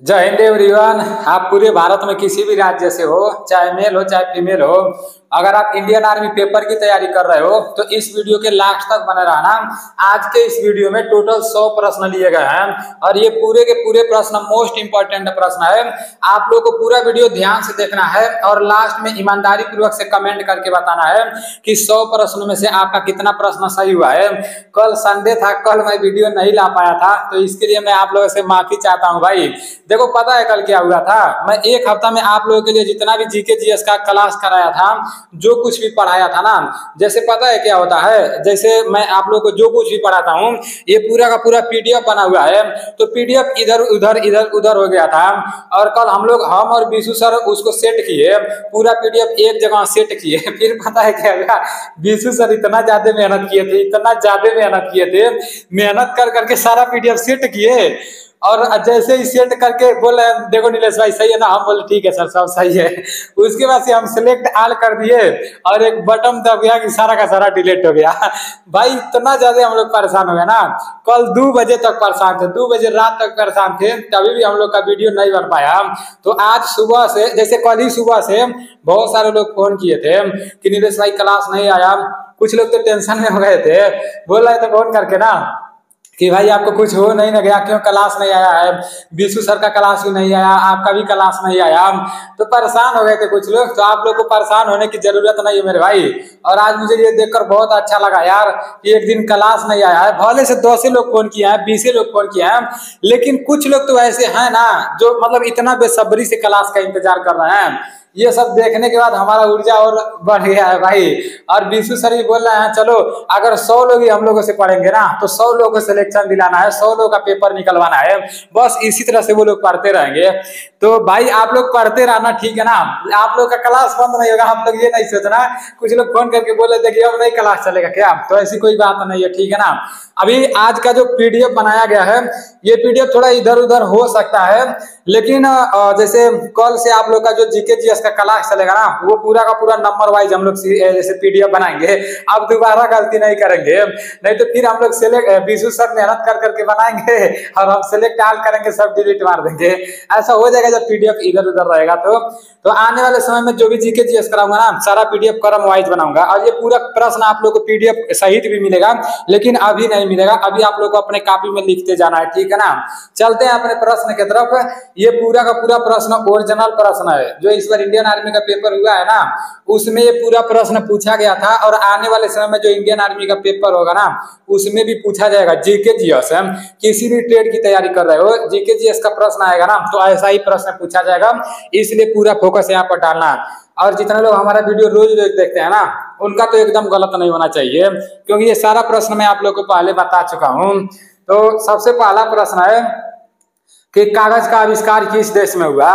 जय हिंद एवरीवन। आप पूरे भारत में किसी भी राज्य से हो, चाहे मेल हो चाहे फीमेल हो, अगर आप इंडियन आर्मी पेपर की तैयारी कर रहे हो तो इस वीडियो के लास्ट तक बने रहना। आज के इस वीडियो में टोटल 100 प्रश्न लिए गए हैं और ये पूरे के पूरे प्रश्न मोस्ट इंपॉर्टेंट प्रश्न है। आप लोग को पूरा वीडियो ध्यान से देखना है और लास्ट में ईमानदारी पूर्वक से कमेंट करके बताना है कि 100 प्रश्नों में से आपका कितना प्रश्न सही हुआ है। कल संडे था, कल मैं वीडियो नहीं ला पाया था, तो इसके लिए मैं आप लोगों से माफी चाहता हूँ भाई। देखो पता है कल क्या हुआ था, मैं एक हफ्ता में आप लोगों के लिए जितना भी जीके जीएस का क्लास कराया था, जो कुछ भी पढ़ाया था ना, जैसे पता है क्या होता है, जैसे मैं आप लोगों को जो कुछ भी पढ़ाता हूँ ये पूरा का पूरा पीडीएफ बना हुआ है, तो पीडीएफ इधर उधर हो गया था और कल हम और बीसू सर उसको सेट किए, पूरा पीडीएफ एक जगह सेट किए। फिर पता है क्या हुआ, बीसू सर इतना ज्यादा मेहनत किए थे, मेहनत कर करके सारा पीडीएफ सेट किए और जैसे ही सेट करके बोले देखो नीलेश भाई सही है ना, हम बोले ठीक है सर सब सही है। उसके बाद से हम सिलेक्ट आल कर दिए और एक बटन दब गया कि सारा का सारा डिलीट हो गया। भाई इतना ज्यादा हम लोग परेशान हो गए ना, कल 2 बजे तक परेशान थे, 2 बजे रात तक परेशान थे, तभी भी हम लोग का वीडियो नहीं बन पाया। तो आज सुबह से, जैसे कल ही सुबह से बहुत सारे लोग फोन किए थे कि नीलेश भाई क्लास नहीं आया, कुछ लोग तो टेंशन में हो गए थे, बोल रहे थे फोन करके ना कि भाई आपको कुछ हो नहीं ना गया, क्यों क्लास नहीं आया है, बीसू सर का क्लास भी नहीं आया, आपका भी क्लास नहीं आया, तो परेशान हो गए थे कुछ लोग। तो आप लोग को परेशान होने की जरूरत नहीं है मेरे भाई। और आज मुझे ये देखकर बहुत अच्छा लगा यार कि एक दिन क्लास नहीं आया है, भले से 10 लोग फोन किए हैं, 20 लोग फोन किए हैं, लेकिन कुछ लोग तो ऐसे हैं ना जो मतलब इतना बेसब्री से क्लास का इंतजार कर रहे हैं। ये सब देखने के बाद हमारा ऊर्जा और बढ़ गया है भाई। और बीसू सर भी बोल रहे हैं चलो अगर 100 लोग ही हम लोगों से पढ़ेंगे ना तो 100 लोगों को सिलेक्शन दिलाना है, 100 लोगों का पेपर निकलवाना है, बस इसी तरह से वो लोग पढ़ते रहेंगे। तो भाई आप लोग पढ़ते रहना, ठीक है ना, आप लोग का क्लास बंद नहीं होगा। आप लोग ये नहीं सोचना, कुछ लोग फोन करके बोले थे कि अब नहीं क्लास चलेगा क्या, तो ऐसी कोई बात नहीं है, ठीक है ना। अभी आज का जो पीडीएफ बनाया गया है ये पीडीएफ थोड़ा इधर उधर हो सकता है, लेकिन जैसे कल से आप लोग का जो जीके जीएस का क्लास चलेगा ना वो पूरा का पूरा नंबर वाइज हम लोग जैसे पीडीएफ बनाएंगे। अब दोबारा गलती नहीं करेंगे, नहीं तो फिर हम लोग सिलेक्ट बीसू सर मेहनत कर करके बनाएंगे और हम सिलेक्ट आल करेंगे, सब डिलीट मार देंगे। ऐसा हो जाएगा जब पीडीएफ इधर उधर रहेगा। तो आने वाले समय में जो भी जीके जीएस कराऊंगा ना सारा पीडीएफ क्रम वाइज बनाऊंगा और ये पूरा प्रश्न आप लोग को पीडीएफ सहित भी मिलेगा, लेकिन अभी नहीं मिलेगा, अभी आप लोग को अपने कॉपी में लिखते जाना है, ठीक है ना। चलते हैं अपने प्रश्न की तरफ। ये पूरा का पूरा प्रश्न ओरिजिनल प्रश्न है, जो इस बार इंडियन आर्मी का पेपर हुआ है ना उसमें ये पूरा प्रश्न पूछा गया था और आने वाले समय में जो इंडियन आर्मी का पेपर होगा ना उसमें भी पूछा जाएगा। जीके जीएस किसी भी ट्रेड की तैयारी कर रहे हो, जीके जीएस का प्रश्न आएगा ना तो ऐसा ही प्रश्न पूछा जाएगा, इसलिए पूरा फोकस यहाँ पर डालना। और जितने लोग हमारा वीडियो रोज रोज देखते हैं ना उनका तो एकदम गलत नहीं होना चाहिए, क्योंकि ये सारा प्रश्न मैं आप लोग को पहले बता चुका हूँ। तो सबसे पहला प्रश्न है कि कागज का आविष्कार किस देश में हुआ?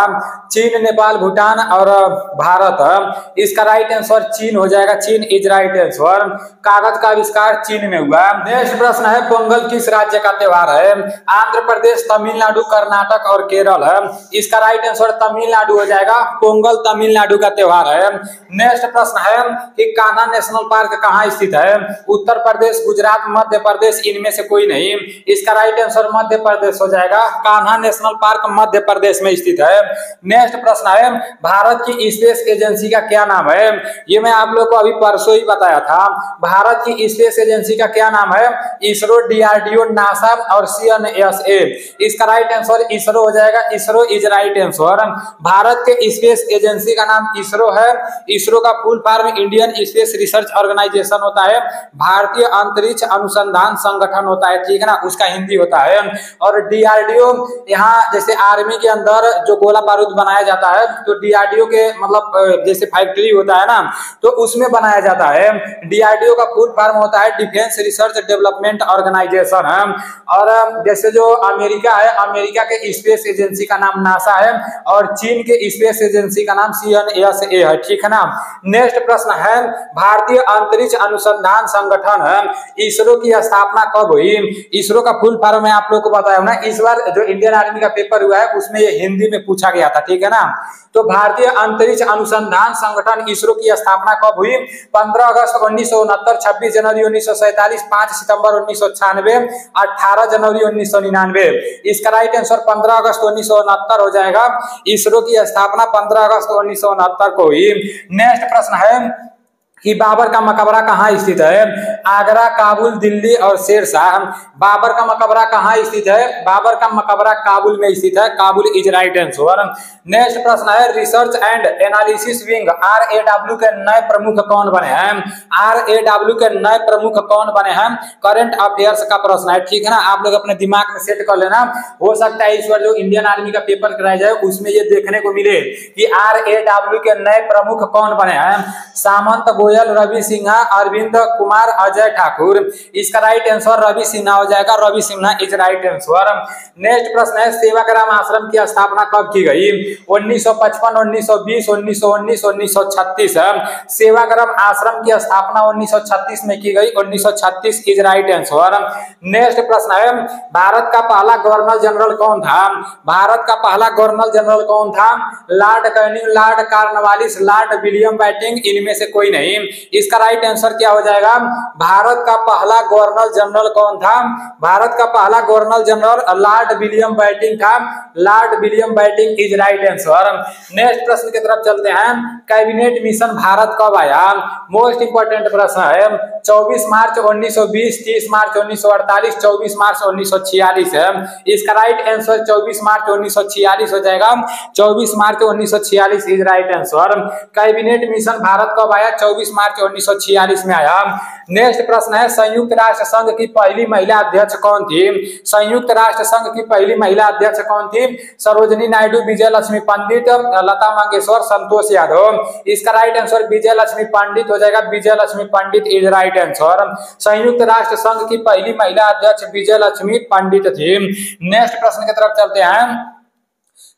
चीन, नेपाल, भूटान और भारत। इसका राइट आंसर चीन हो जाएगा, चीन इज राइट आंसर। कागज का आविष्कार चीन में हुआ। नेक्स्ट प्रश्न है पोंगल किस राज्य का त्योहार है? आंध्र प्रदेश, तमिलनाडु, कर्नाटक और केरल है। इसका राइट आंसर तमिलनाडु हो जाएगा, पोंगल तमिलनाडु का त्योहार है। नेक्स्ट प्रश्न है कि कान्हा नेशनल पार्क कहाँ स्थित है? उत्तर प्रदेश, गुजरात, मध्य प्रदेश, इनमें से कोई नहीं। इसका राइट आंसर मध्य प्रदेश हो जाएगा, कान्हा नेशनल पार्क मध्य प्रदेश में स्थित है। नेक्स्ट प्रश्न है भारत की स्पेस एजेंसी का क्या नाम है? ये मैं आप लोग को अभी परसों ही बताया था। भारत की स्पेस एजेंसी का क्या नाम है? इसरो, डीआरडीओ, नासा और सीएनएसए। इसका राइट आंसर इसरो हो जाएगा, इसरो इज राइट आंसर। भारत के स्पेस एजेंसी का नाम इसरो है। इसरो का full form Indian space research organisation होता है, भारतीय अंतरिक्ष अनुसंधान संगठन होता है, ठीक है ना, उसका हिंदी होता है। और डीआरडीओ यहाँ जैसे आर्मी के अंदर जो गोला बारूद बनाया जाता है तो डीआरडीओ के मतलब जैसे फैक्ट्री होता है ना तो उसमें बनाया जाता है। डीआरडीओ का फुल फॉर्म होता है डिफेंस रिसर्च डेवलपमेंट ऑर्गेनाइजेशन है। और जैसे जो अमेरिका है, अमेरिका के स्पेस एजेंसी का नाम नासा है और चीन के स्पेस एजेंसी का नाम सीएनएसए है, ठीक है ना। नेक्स्ट प्रश्न है भारतीय अंतरिक्ष अनुसंधान संगठन है, इसरो की स्थापना कब हुई? इसरो का फुल फॉर्म मैं आप लोग को बताया हूं ना, इस बार जो इंडियन आर्मी का पेपर हुआ है उसमें ये हिंदी में पूछा गया था, ठीक है। ठीक है ना। तो भारतीय अंतरिक्ष अनुसंधान संगठन इसरो की स्थापना कब हुई? 15 अगस्त 1969, 26 जनवरी 1947, 5 सितंबर 1996, 18 जनवरी 1999। इसका राइट आंसर 15 अगस्त 1969 हो जाएगा। इसरो की स्थापना 15 अगस्त 1969 को हुई। नेक्स्ट प्रश्न है कि बाबर का मकबरा कहाँ स्थित है? आगरा, काबुल, दिल्ली और शेरशाह। बाबर का मकबरा कहाँ स्थित है? बाबर का मकबरा काबुल में स्थित है। Kabul is right answer. Next प्रश्न है research and analysis wing RAW के नए प्रमुख कौन बने हैं? RAW के नए प्रमुख कौन बने हैं? करंट अफेयर्स का प्रश्न है, ठीक है ना। आप लोग अपने दिमाग में सेट कर लेना, हो सकता है इस बार जो इंडियन आर्मी का पेपर कराया जाए उसमें ये देखने को मिले कि RAW के नए प्रमुख कौन बने हैं। सामंत, गोयल, रवि सिन्हा, अरविंद कुमार, अजय ठाकुर। इसका राइट आंसर रवि सिन्हा हो जाएगा। Ravi Sinha is right answer. Next प्रश्न है सेवाग्राम आश्रम की स्थापना कब की गई? 1955, 1920, 1919, 1936। सेवाग्राम आश्रम की स्थापना 1936 में की गई। 1936 इज राइट आंसर। नेक्स्ट प्रश्न है भारत का पहला गवर्नर जनरल कौन था? भारत का पहला गवर्नर जनरल कौन था? Lord Canning, Lord Cornwallis, Lord William Bentinck, इनमें से कोई नहीं। इसका राइट आंसर क्या हो जाएगा? भारत का पहला गवर्नर जनरल कौन था? भारत का पहला governor general Lord William Bentinck था। Lord William Bentinck is right answer. Next प्रश्न की तरफ चलते हैं। कैबिनेट मिशन भारत कब आया? मोस्ट इंपोर्टेंट प्रश्न है। 24 मार्च 1920, 30 मार्च 1948, 24 मार्च 1946 है। इसका राइट आंसर 24 मार्च 1946 हो जाएगा। 24 मार्च 1946 is right answer. Cabinet mission Bharat कब आया? 24 मार्च 1946 में आया। नेक्स्ट प्रश्न है संयुक्त राष्ट्र संघ की पहली महिला अध्यक्ष कौन थी? संयुक्त राष्ट्र संघ की पहली महिला अध्यक्ष कौन थी? सरोजिनी नायडू, विजय लक्ष्मी पंडित, लता मंगेशकर, संतोष यादव। इसका राइट आंसर विजय लक्ष्मी पंडित हो जाएगा। विजय लक्ष्मी पंडित इज राइट आंसर। संयुक्त राष्ट्र संघ की पहली महिला अध्यक्ष विजय लक्ष्मी पंडित थी। नेक्स्ट प्रश्न की तरफ चलते हैं।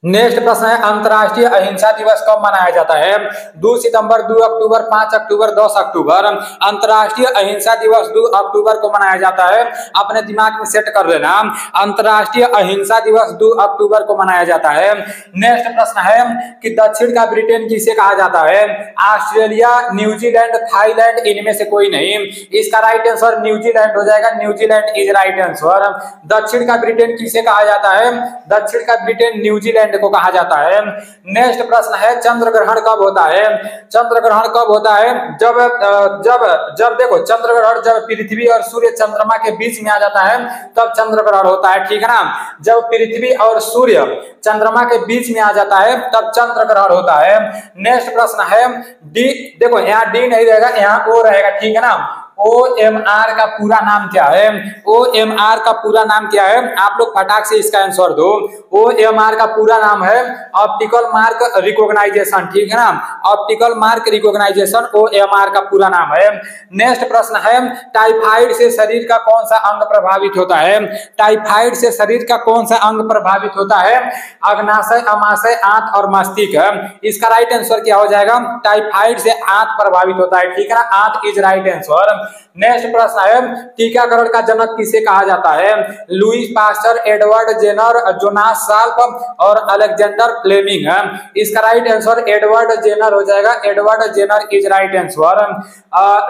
नेक्स्ट प्रश्न है अंतर्राष्ट्रीय अहिंसा दिवस कब मनाया जाता है? 2 सितंबर, 2 अक्टूबर, 5 अक्टूबर, 10 अक्टूबर। अंतर्राष्ट्रीय अहिंसा दिवस 2 अक्टूबर को मनाया जाता है। अपने दिमाग में सेट कर लेना, अंतर्राष्ट्रीय अहिंसा दिवस 2 अक्टूबर को मनाया जाता है। नेक्स्ट प्रश्न है कि दक्षिण का ब्रिटेन किसे कहा जाता है? ऑस्ट्रेलिया, न्यूजीलैंड, थाईलैंड, इनमें से कोई नहीं। इसका राइट आंसर न्यूजीलैंड हो जाएगा। New Zealand is right answer. दक्षिण का ब्रिटेन किसे कहा जाता है? दक्षिण का ब्रिटेन न्यूजीलैंड को कहा जाता है। नेक्स्ट प्रश्न है चंद्र ग्रहण कब होता है? चंद्र ग्रहण कब होता है? जब देखो चंद्र ग्रहण जब पृथ्वी और सूर्य चंद्रमा के बीच में आ जाता है तब चंद्र ग्रहण होता है, ठीक है ना। जब पृथ्वी और सूर्य चंद्रमा के बीच में आ जाता है तब चंद्र ग्रहण होता है। नेक्स्ट प्रश्न है डी, देखो यहाँ डी नहीं रहेगा, यहाँ ओ रहेगा, ठीक है ना। OMR का पूरा नाम क्या है? OMR का पूरा नाम क्या है? आप लोग फटाक से इसका आंसर दो। OMR का पूरा नाम है ऑप्टिकल मार्क रिकॉग्नाइजेशन, ठीक है ना। ऑप्टिकल मार्क रिकॉग्नाइजेशन OMR का पूरा नाम है। नेक्स्ट प्रश्न है टाइफाइड से शरीर का कौन सा अंग प्रभावित होता है? टाइफाइड से शरीर का कौन सा अंग प्रभावित होता है? अग्नाशय, अमाशय, आंत और मस्तिष्क। इसका राइट आंसर क्या हो जाएगा? टाइफाइड से आंत प्रभावित होता है, ठीक है ना। आंत इज राइट आंसर। नेक्स्ट प्रश्न है टीकाकरण का जनक किसे कहा जाता है? Louis Pasteur, Edward Jenner, Jonas Salk और अलेक्जेंडर फ्लेमिंग है। इसका राइट आंसर एडवर्ड जेनर हो जाएगा। Edward Jenner is right answer.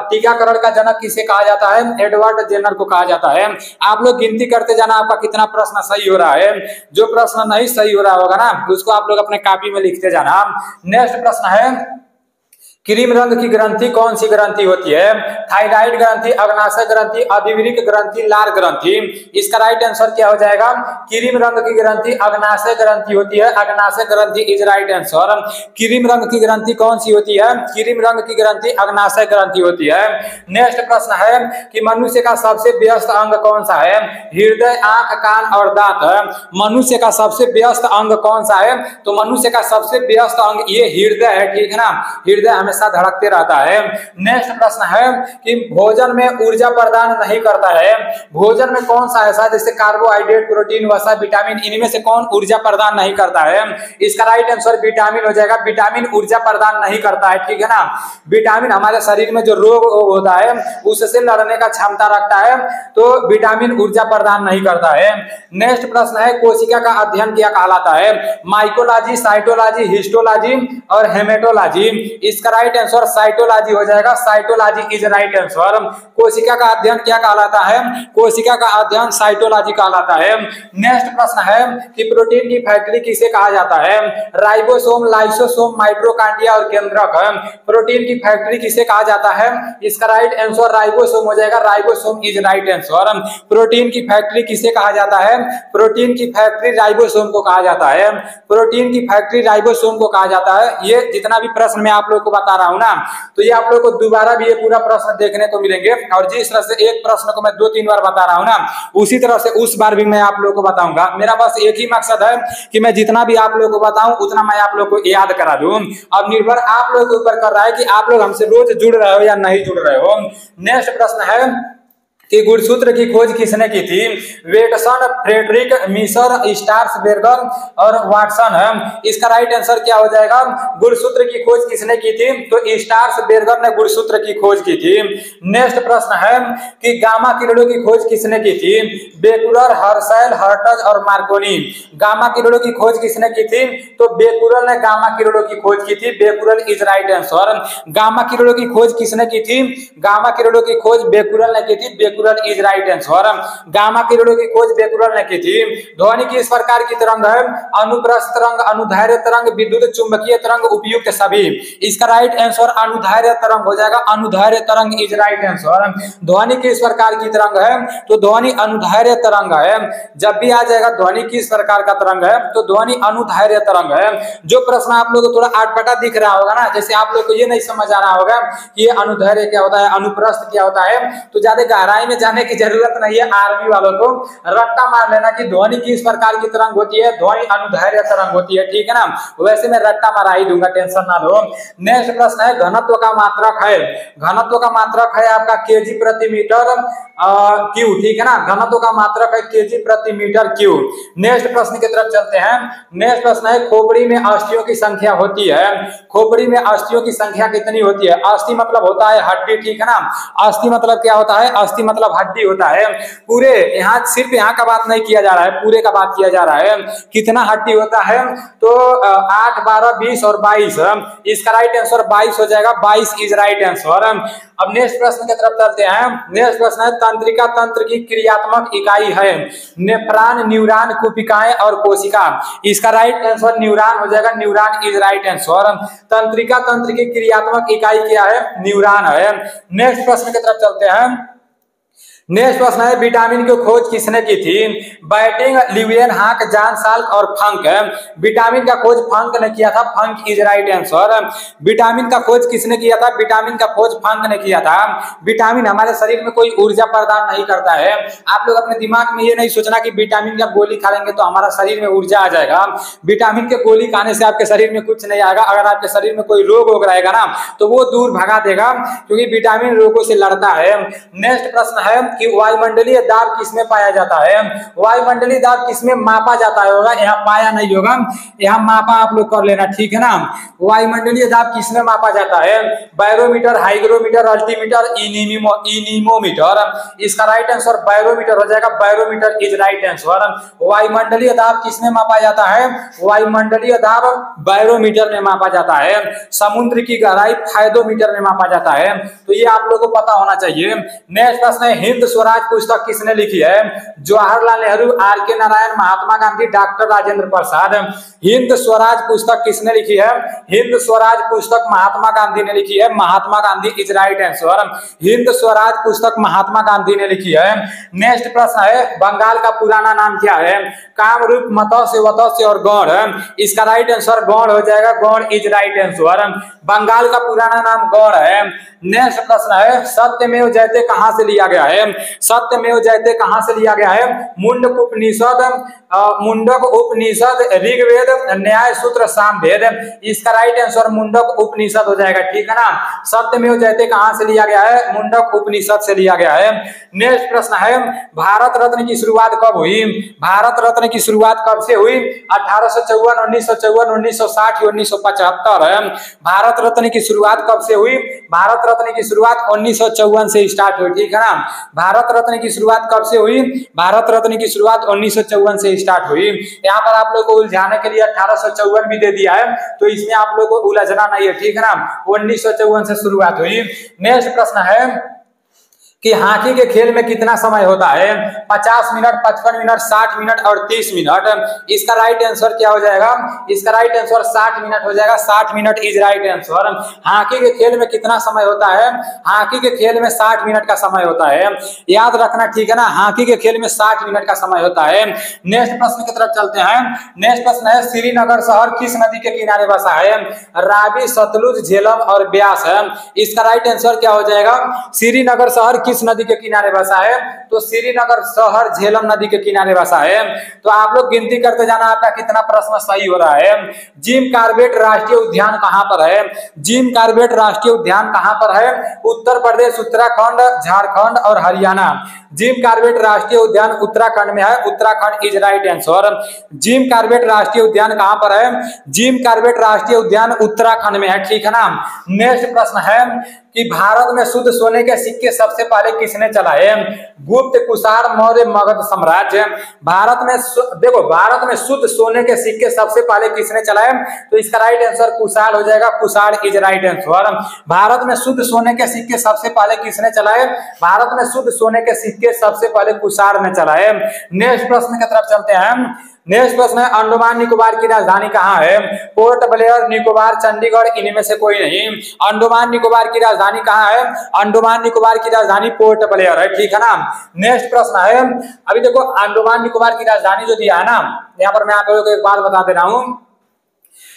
टीकाकरण का जनक किसे कहा जाता है? एडवर्ड जेनर को कहा जाता है। आप लोग गिनती करते जाना आपका कितना प्रश्न सही हो रहा है। जो प्रश्न नहीं सही हो रहा होगा ना उसको आप लोग अपने कॉपी में लिखते जाना। नेक्स्ट प्रश्न है क्रीम रंग की ग्रंथि कौन सी ग्रंथि होती है? थायराइड ग्रंथि, अग्नाशय ग्रंथि, अधिवृक्क ग्रंथि, लार ग्रंथि। इसका राइट आंसर क्या हो जाएगा? क्रीम रंग की ग्रंथि अग्नाशय ग्रंथि होती है। अग्नाशय ग्रंथि इज राइट आंसर। क्रीम रंग की ग्रंथि कौन सी होती है? क्रीम रंग की ग्रंथि अग्नाशय ग्रंथि होती है। नेक्स्ट प्रश्न है कि मनुष्य का सबसे व्यस्त अंग कौन सा है? हृदय, आंख, कान और दांत। मनुष्य का सबसे व्यस्त अंग कौन सा है? तो मनुष्य का सबसे व्यस्त अंग ये हृदय है, ठीक है ना। हृदय हमेशा धड़कते रहता है। नेक्स्ट प्रश्न है कि भोजन में ऊर्जा प्रदान नहीं करता है। भोजन में कौन सा ऐसा जैसे कार्बोहाइड्रेट, प्रोटीन, वसा, विटामिन, इनमें से कौन ऊर्जा प्रदान नहीं करता है? इसका राइट आंसर विटामिन हो जाएगा। विटामिन ऊर्जा प्रदान नहीं करता है, ठीक है ना। विटामिन हमारे शरीर में जो रोग होता है उससे लड़ने का क्षमता रखता है, तो विटामिन ऊर्जा प्रदान नहीं करता है। नेक्स्ट प्रश्न है कोशिका का अध्ययन क्या कहलाता है? माइकोलॉजी, साइटोलॉजी, हिस्टोलॉजी और हेमेटोलॉजी। इसका राइट आंसर साइटोलॉजी हो जाएगा। Cytology is right answer. कोशिका का अध्ययन क्या कहलाता है? कोशिका का अध्ययन साइटोलॉजी कहलाता है। नेक्स्ट प्रश्न है कि प्रोटीन की फैक्ट्री किसे कहा जाता है? राइबोसोम, लाइसोसोम, माइटोकॉन्ड्रिया और केंद्रक। प्रोटीन की फैक्ट्री किसे कहा जाता है? इसका राइट आंसर राइबोसोम हो जाएगा। Ribosome is right answer. Protein की फैक्ट्री किसे कहा जाता है? प्रोटीन की फैक्ट्री राइबोसोम को कहा जाता है। प्रोटीन की फैक्ट्री राइबोसोम को कहा जाता है। ये जितना भी प्रश्न मैं आप लोग को बता रहा हूं ना, तो ये आप लोग को दोबारा भी ये पूरा प्रश्न देखने को मिलेंगे, और जिस तरह से एक प्रश्न को मैं 2-3 बार बता रहा हूं ना, उसी तरह से उस बार भी मैं आप लोग को बताऊंगा। मेरा बस एक ही मकसद है कि मैं जितना भी आप लोग को बताऊं उतना मैं आप लोग को याद करा दूं। अब निर्भर आप लोग के ऊपर कर रहा है कि आप लोग हमसे रोज जुड़ रहे हो या नहीं जुड़ रहे हो। नेक्स्ट प्रश्न है कि गुणसूत्र की खोज किसने की थी? वेटसन, फ्रेडरिक, मिसर, स्टार्सबर्गर और वाटसन है। इसका राइट आंसर क्या हो जाएगा? गुणसूत्र की खोज किसने की थी? तो स्टार्सबर्गर ने गुणसूत्र की खोज की थी। नेक्स्ट प्रश्न है कि गामा किरणों की खोज किसने की थी? बेकुलर, हर्शेल, हर्ट्ज और मार्कोनी। गामा किरणों की खोज किसने की थी? तो बेकुलर ने गामा किरणों की खोज की थी। बेकुलर इज राइट आंसर। गामा किरणों की खोज किसने की थी? गामा किरणों की खोज बेकुलर ने की थी। बेकुलर इज राइट आंसर। गामा किरणों की खोज बेकुलर ने की थी। ध्वनि किस प्रकार की तरंग है? अनुप्रस्थ तरंग, अनुदैर्घ्य तरंग, विद्युत चुंबकीय तरंग, उपयुक्त सभी। इसका राइट आंसर अनुदैर्घ्य तरंग हो जाएगा। अनुदैर्घ्य तरंग इज राइट आंसर। ध्वनि किस प्रकार की तरंग है? तो ध्वनि अनुदैर्घ्य तरंग है। जब भी आ जाएगा ध्वनि किस प्रकार का तरंग है, तो ध्वनि अनुदैर्घ्य तरंग है। जो प्रश्न आप लोग को थोड़ा आटपटा दिख रहा होगा ना, जैसे आप लोग को ये नहीं समझ आ रहा होगा कि ये अनुदैर्घ्य क्या होता है, अनुप्रस्थ क्या होता है, तो ज्यादा गहराई में जाने की जरूरत नहीं है। आर्मी वालों को रट्टा मार लेना कि ध्वनि किस प्रकार की तरंग होती है, ध्वनि अनुदैर्घ्य तरंग होती है, ठीक है ना। वैसे मैं रट्टा मारा ही दूंगा, टेंशन ना लो। नेक्स्ट प्रश्न है घनत्व का मात्रक है। घनत्व का मात्रक है आपका केजी प्रति मीटर क्यू, ठीक है ना। घनत्व का मात्रक है केजी प्रति मीटर क्यू। नेक्स्ट प्रश्न की तरफ चलते हैं। नेक्स्ट प्रश्न है खोपड़ी में अस्थियों की संख्या होती है। खोपड़ी में अस्थियों की संख्या कितनी होती है? अस्थि मतलब होता है हड्डी, ठीक है ना। अस्थि मतलब क्या होता है? अस्थि मतलब हड्डी होता है। पूरे यहाँ सिर्फ यहाँ का बात नहीं किया जा रहा है, पूरे का बात किया जा रहा है। कितना हड्डी होता है? तो 8, 12, 20 और 22। इसका राइट आंसर 22 हो जाएगा। 22 इज राइट आंसर। अब नेक्स्ट प्रश्न की तरफ चलते हैं। नेक्स्ट प्रश्न है तंत्रिका तंत्र की क्रियात्मक इकाई है। नेफ्रॉन, न्यूरॉन, कुपिकाएं और कोशिका। इसका राइट आंसर न्यूरॉन हो जाएगा। Neuron is right answer. तंत्रिका तंत्र की क्रियात्मक इकाई क्या है? न्यूरॉन है। नेक्स्ट प्रश्न की तरफ चलते हैं। नेक्स्ट प्रश्न है विटामिन की खोज किसने की थी? बैटिंग, लिवियन, हाक, जॉन साल्क और फंक। विटामिन का खोज फंक ने किया था। फंक इज राइट आंसर। विटामिन का खोज किसने किया था? विटामिन का खोज फंक ने किया था। विटामिन हमारे शरीर में कोई ऊर्जा प्रदान नहीं करता है। आप लोग अपने दिमाग में ये नहीं सोचना कि विटामिन का गोली खा लेंगे तो हमारा शरीर में ऊर्जा आ जाएगा। विटामिन के गोली खाने से आपके शरीर में कुछ नहीं आएगा। अगर आपके शरीर में कोई रोग हो रहेगा ना, तो वो दूर भगा देगा, क्योंकि विटामिन रोगों से लड़ता है। नेक्स्ट प्रश्न है कि वायुमंडलीय दाब किसमें पाया जाता है? वायुमंडलीय दाब किसमें मापा जाता है? होगा यहाँ पाया नहीं होगा, यहाँ मापा आप लोग कर लेना, ठीक है ना। वायुमंडलीय दाब किसमें मापा जाता है? Barometer, hygrometer, altimeter, anemometer. इसका राइट आंसर बैरोमीटर हो जाएगा। Barometer is right answer. वायुमंडलीय दाब किसमें मापा जाता है? वायुमंडलीय दाब बैरोमीटर में मापा जाता है। समुद्र की गहराई फायदोमीटर में मापा जाता है। तो ये आप लोगों को पता होना चाहिए। नेक्स्ट प्रश्न है हिंद स्वराज पुस्तक किसने लिखी है? जवाहरलाल नेहरू, आर के नारायण, महात्मा गांधी, डॉक्टर राजेंद्र प्रसाद। हिंद स्वराज पुस्तक किसने लिखी है? हिंद स्वराज पुस्तक महात्मा गांधी ने लिखी है। Mahatma Gandhi is right answer. Hind Swaraj पुस्तक महात्मा गांधी ने लिखी है। नेक्स्ट प्रश्न है बंगाल का पुराना नाम क्या है? कामरूप, मत्स्य, वत्स्य और गौड़। इसका राइट आंसर गौड़ हो जाएगा। Gaur is right answer. Bengal का पुराना नाम गौड़ है। नेक्स्ट प्रश्न है सत्यमेव जयते कहां से लिया गया है? सत्यमेव जयते कहां से लिया गया है? मुंडक उपनिषद, मुंडक उपनिषद, ऋग्वेद, न्याय सूत्र, सामवेद। इसका राइट आंसर मुंडक उपनिषद हो जाएगा, ठीक है ना। सत्यमेव जयते कहां से लिया गया है? मुंडक उपनिषद से लिया गया है। नेक्स्ट प्रश्न है, भारत रत्न की शुरुआत कब हुई? भारत रत्न की शुरुआत कब से हुई? 1854, 1954, 1960, 1975 है। भारत रत्न की शुरुआत कब से हुई? भारत रत्न की शुरुआत 1954 से स्टार्ट हुई, ठीक है ना। भारत रत्न की शुरुआत कब से हुई? भारत रत्न की शुरुआत 1954 से स्टार्ट हुई। यहाँ पर आप लोग को उलझाने के लिए 1854 भी दे दिया है, तो इसमें आप लोग को उलझना नहीं है, ठीक है ना। 1954 से शुरुआत हुई। नेक्स्ट प्रश्न है कि हॉकी के खेल में कितना समय होता है? 50 मिनट, 55 मिनट, 60 मिनट और 30 मिनट। इसका राइट आंसर क्या हो जाएगा? इसका राइट आंसर 60 मिनट हो जाएगा। 60 minute is right answer. Hockey के खेल में कितना समय होता है? हॉकी के खेल में 60 मिनट का समय होता है, याद रखना, ठीक है ना। हॉकी के खेल में 60 मिनट का समय होता है। नेक्स्ट प्रश्न की तरफ चलते हैं। नेक्स्ट प्रश्न है, श्रीनगर शहर किस नदी के किनारे बसा है? रावी, सतलुज, झेलम और ब्यास है। इसका राइट आंसर क्या हो जाएगा? श्रीनगर शहर किस नदी के किनारे बसा है? तो श्रीनगर शहर झेलम नदी के किनारे बसा है। तो आप लोग गिनती करते जाना आपका कितना प्रश्न सही हो रहा है। जिम कॉर्बेट राष्ट्रीय उद्यान कहां पर है? जिम कॉर्बेट राष्ट्रीय उद्यान कहां पर है? उत्तर प्रदेश, उत्तराखंड, झारखंड और हरियाणा। जिम कॉर्बेट राष्ट्रीय उद्यान उत्तराखंड में है। Uttarakhand is right answer. Jim Corbett राष्ट्रीय उद्यान कहां पर है? जिम कॉर्बेट राष्ट्रीय उद्यान उत्तराखंड में है, ठीक है ना। नेक्स्ट प्रश्न है कि भारत में शुद्ध सोने के सिक्के सबसे पहले किसने चलाए? गुप्त, कुषाण, मौर्य, मगध साम्राज्य। भारत में देखो, भारत में शुद्ध सोने के सिक्के सबसे पहले किसने चलाए? तो इसका राइट आंसर कुषाण हो जाएगा। Kushan is right answer. Bharat में शुद्ध सोने के सिक्के सबसे पहले किसने चलाए? भारत में शुद्ध सोने के सिक्के सबसे पहले कुषाण ने चलाए। नेक्स्ट प्रश्न की तरफ चलते हैं। नेक्स्ट प्रश्न है, अंडमान निकोबार की राजधानी कहाँ है? पोर्ट ब्लेयर, निकोबार, चंडीगढ़, इनमें से कोई नहीं। अंडमान निकोबार की राजधानी कहाँ है? अंडमान निकोबार की राजधानी पोर्ट ब्लेयर है, ठीक है ना। नेक्स्ट प्रश्न है, अभी देखो अंडमान निकोबार की राजधानी जो दिया है ना, यहाँ पर मैं आप लोगों को एक बात बता दे रहा हूँ।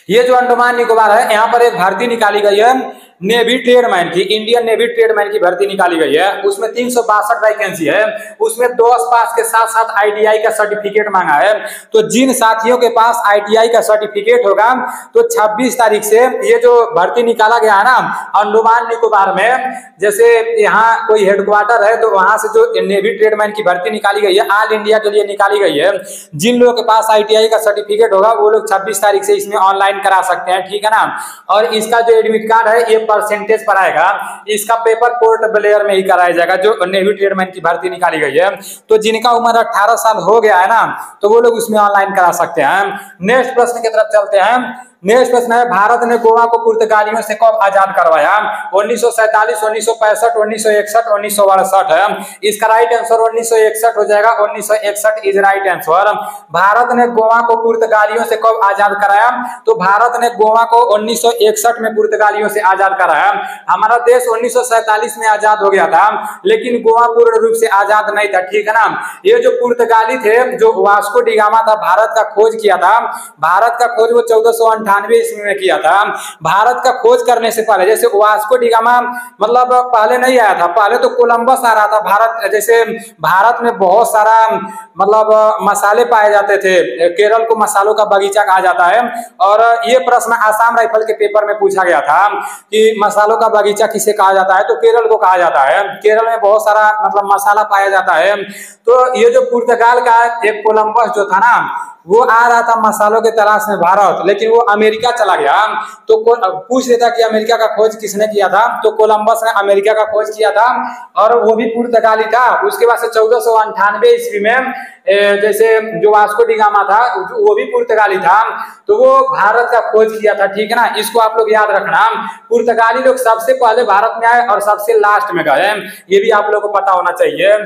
ये जो अंडमान निकोबार है, यहाँ पर एक भर्ती निकाली गई है नेवी ट्रेडमैन की, इंडियन नेवी ट्रेडमैन की भर्ती निकाली गई है। उसमें 362 वैकेंसी है। उसमें 10 पास के साथ साथ आईटीआई का सर्टिफिकेट मांगा है। तो जिन साथियों के पास आईटीआई का सर्टिफिकेट होगा, तो 26 तारीख से ये जो भर्ती निकाला गया है ना अंडमान निकोबार में, जैसे यहाँ कोई हेडक्वार्टर है तो वहां से जो नेवी ट्रेडमैन की भर्ती निकाली गई है, ऑल इंडिया के लिए निकाली गई है। जिन लोगों के पास आईटीआई का सर्टिफिकेट होगा वो लोग 26 तारीख से इसमें ऑनलाइन करा सकते हैं, ठीक है ना। और इसका जो एडमिट कार्ड है ये परसेंटेज पर आएगा। इसका पेपर पोर्ट ब्लेयर में ही कराया जाएगा, जो नेवी ट्रेडमैन की भर्ती निकाली गई है। तो जिनका उम्र 18 साल हो गया है ना, तो वो लोग उसमें ऑनलाइन करा सकते हैं। नेक्स्ट प्रश्न की तरफ चलते हैं। नेक्स्ट प्रश्न है, भारत ने गोवा को पुर्तगालियों से कब आजाद करवाया? 1947, 1965, 1961, 1962 है। इसका राइट आंसर 1961 हो जाएगा। 1961 इज राइट आंसर। भारत ने गोवा को पुर्तगालियों से कब आजाद कराया? तो भारत ने गोवा को 1961 में पुर्तगालियों से आजाद कराया। हमारा देश 1947 में आजाद हो गया था, लेकिन गोवा पूर्ण रूप से आजाद नहीं था, ठीक है ना। ये जो पुर्तगाली थे, जो वास्को डी गामा था, भारत का खोज किया था। भारत का खोज वो 1498 ईस्वी में किया था। भारत का खोज करने से पहले, जैसे वास्को डी गामा मतलब पहले नहीं आया था, पहले तो कोलंबस आ रहा था। भारत जैसे भारत में बहुत सारा मतलब मसाले पाए जाते थे। केरल को मसालों का बगीचा कहा जाता है। और ये प्रश्न आसाम राइफल के पेपर में पूछा गया था कि मसालों का बगीचा किसे कहा जाता है? तो केरल को कहा जाता है। केरल में बहुत सारा मतलब मसाला पाया जाता है। तो ये जो पुर्तगाल का एक कोलंबस जो था ना, वो आ रहा था मसालों के तलाश में भारत, लेकिन वो अमेरिका चला गया। तो पूछ लेता कि अमेरिका का खोज किसने किया था? तो कोलंबस ने अमेरिका का खोज किया था, और वो भी पुर्तगाली था। उसके बाद से 1498 ईस्वी में जैसे जो वास्को डी गामा था, वो भी पुर्तगाली था, तो वो भारत का खोज किया था, ठीक है ना। इसको आप लोग याद रखना। पुर्तगाली लोग सबसे पहले भारत में आए और सबसे लास्ट में गए, ये भी आप लोग को पता होना चाहिए।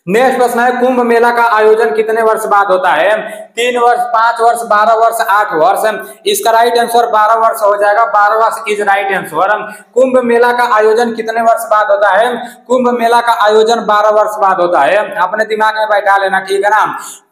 नेक्स्ट प्रश्न है, कुंभ मेला का आयोजन कितने वर्ष बाद होता है? 3 वर्ष, 5 वर्ष, 12 वर्ष, 8 वर्ष। इसका राइट आंसर 12 वर्ष हो जाएगा। 12 वर्ष is right answer. Kumbh Mela का आयोजन कितने वर्ष बाद होता है? कुंभ मेला का आयोजन 12 वर्ष बाद होता है। अपने दिमाग में बैठा लेना, ठीक है ना।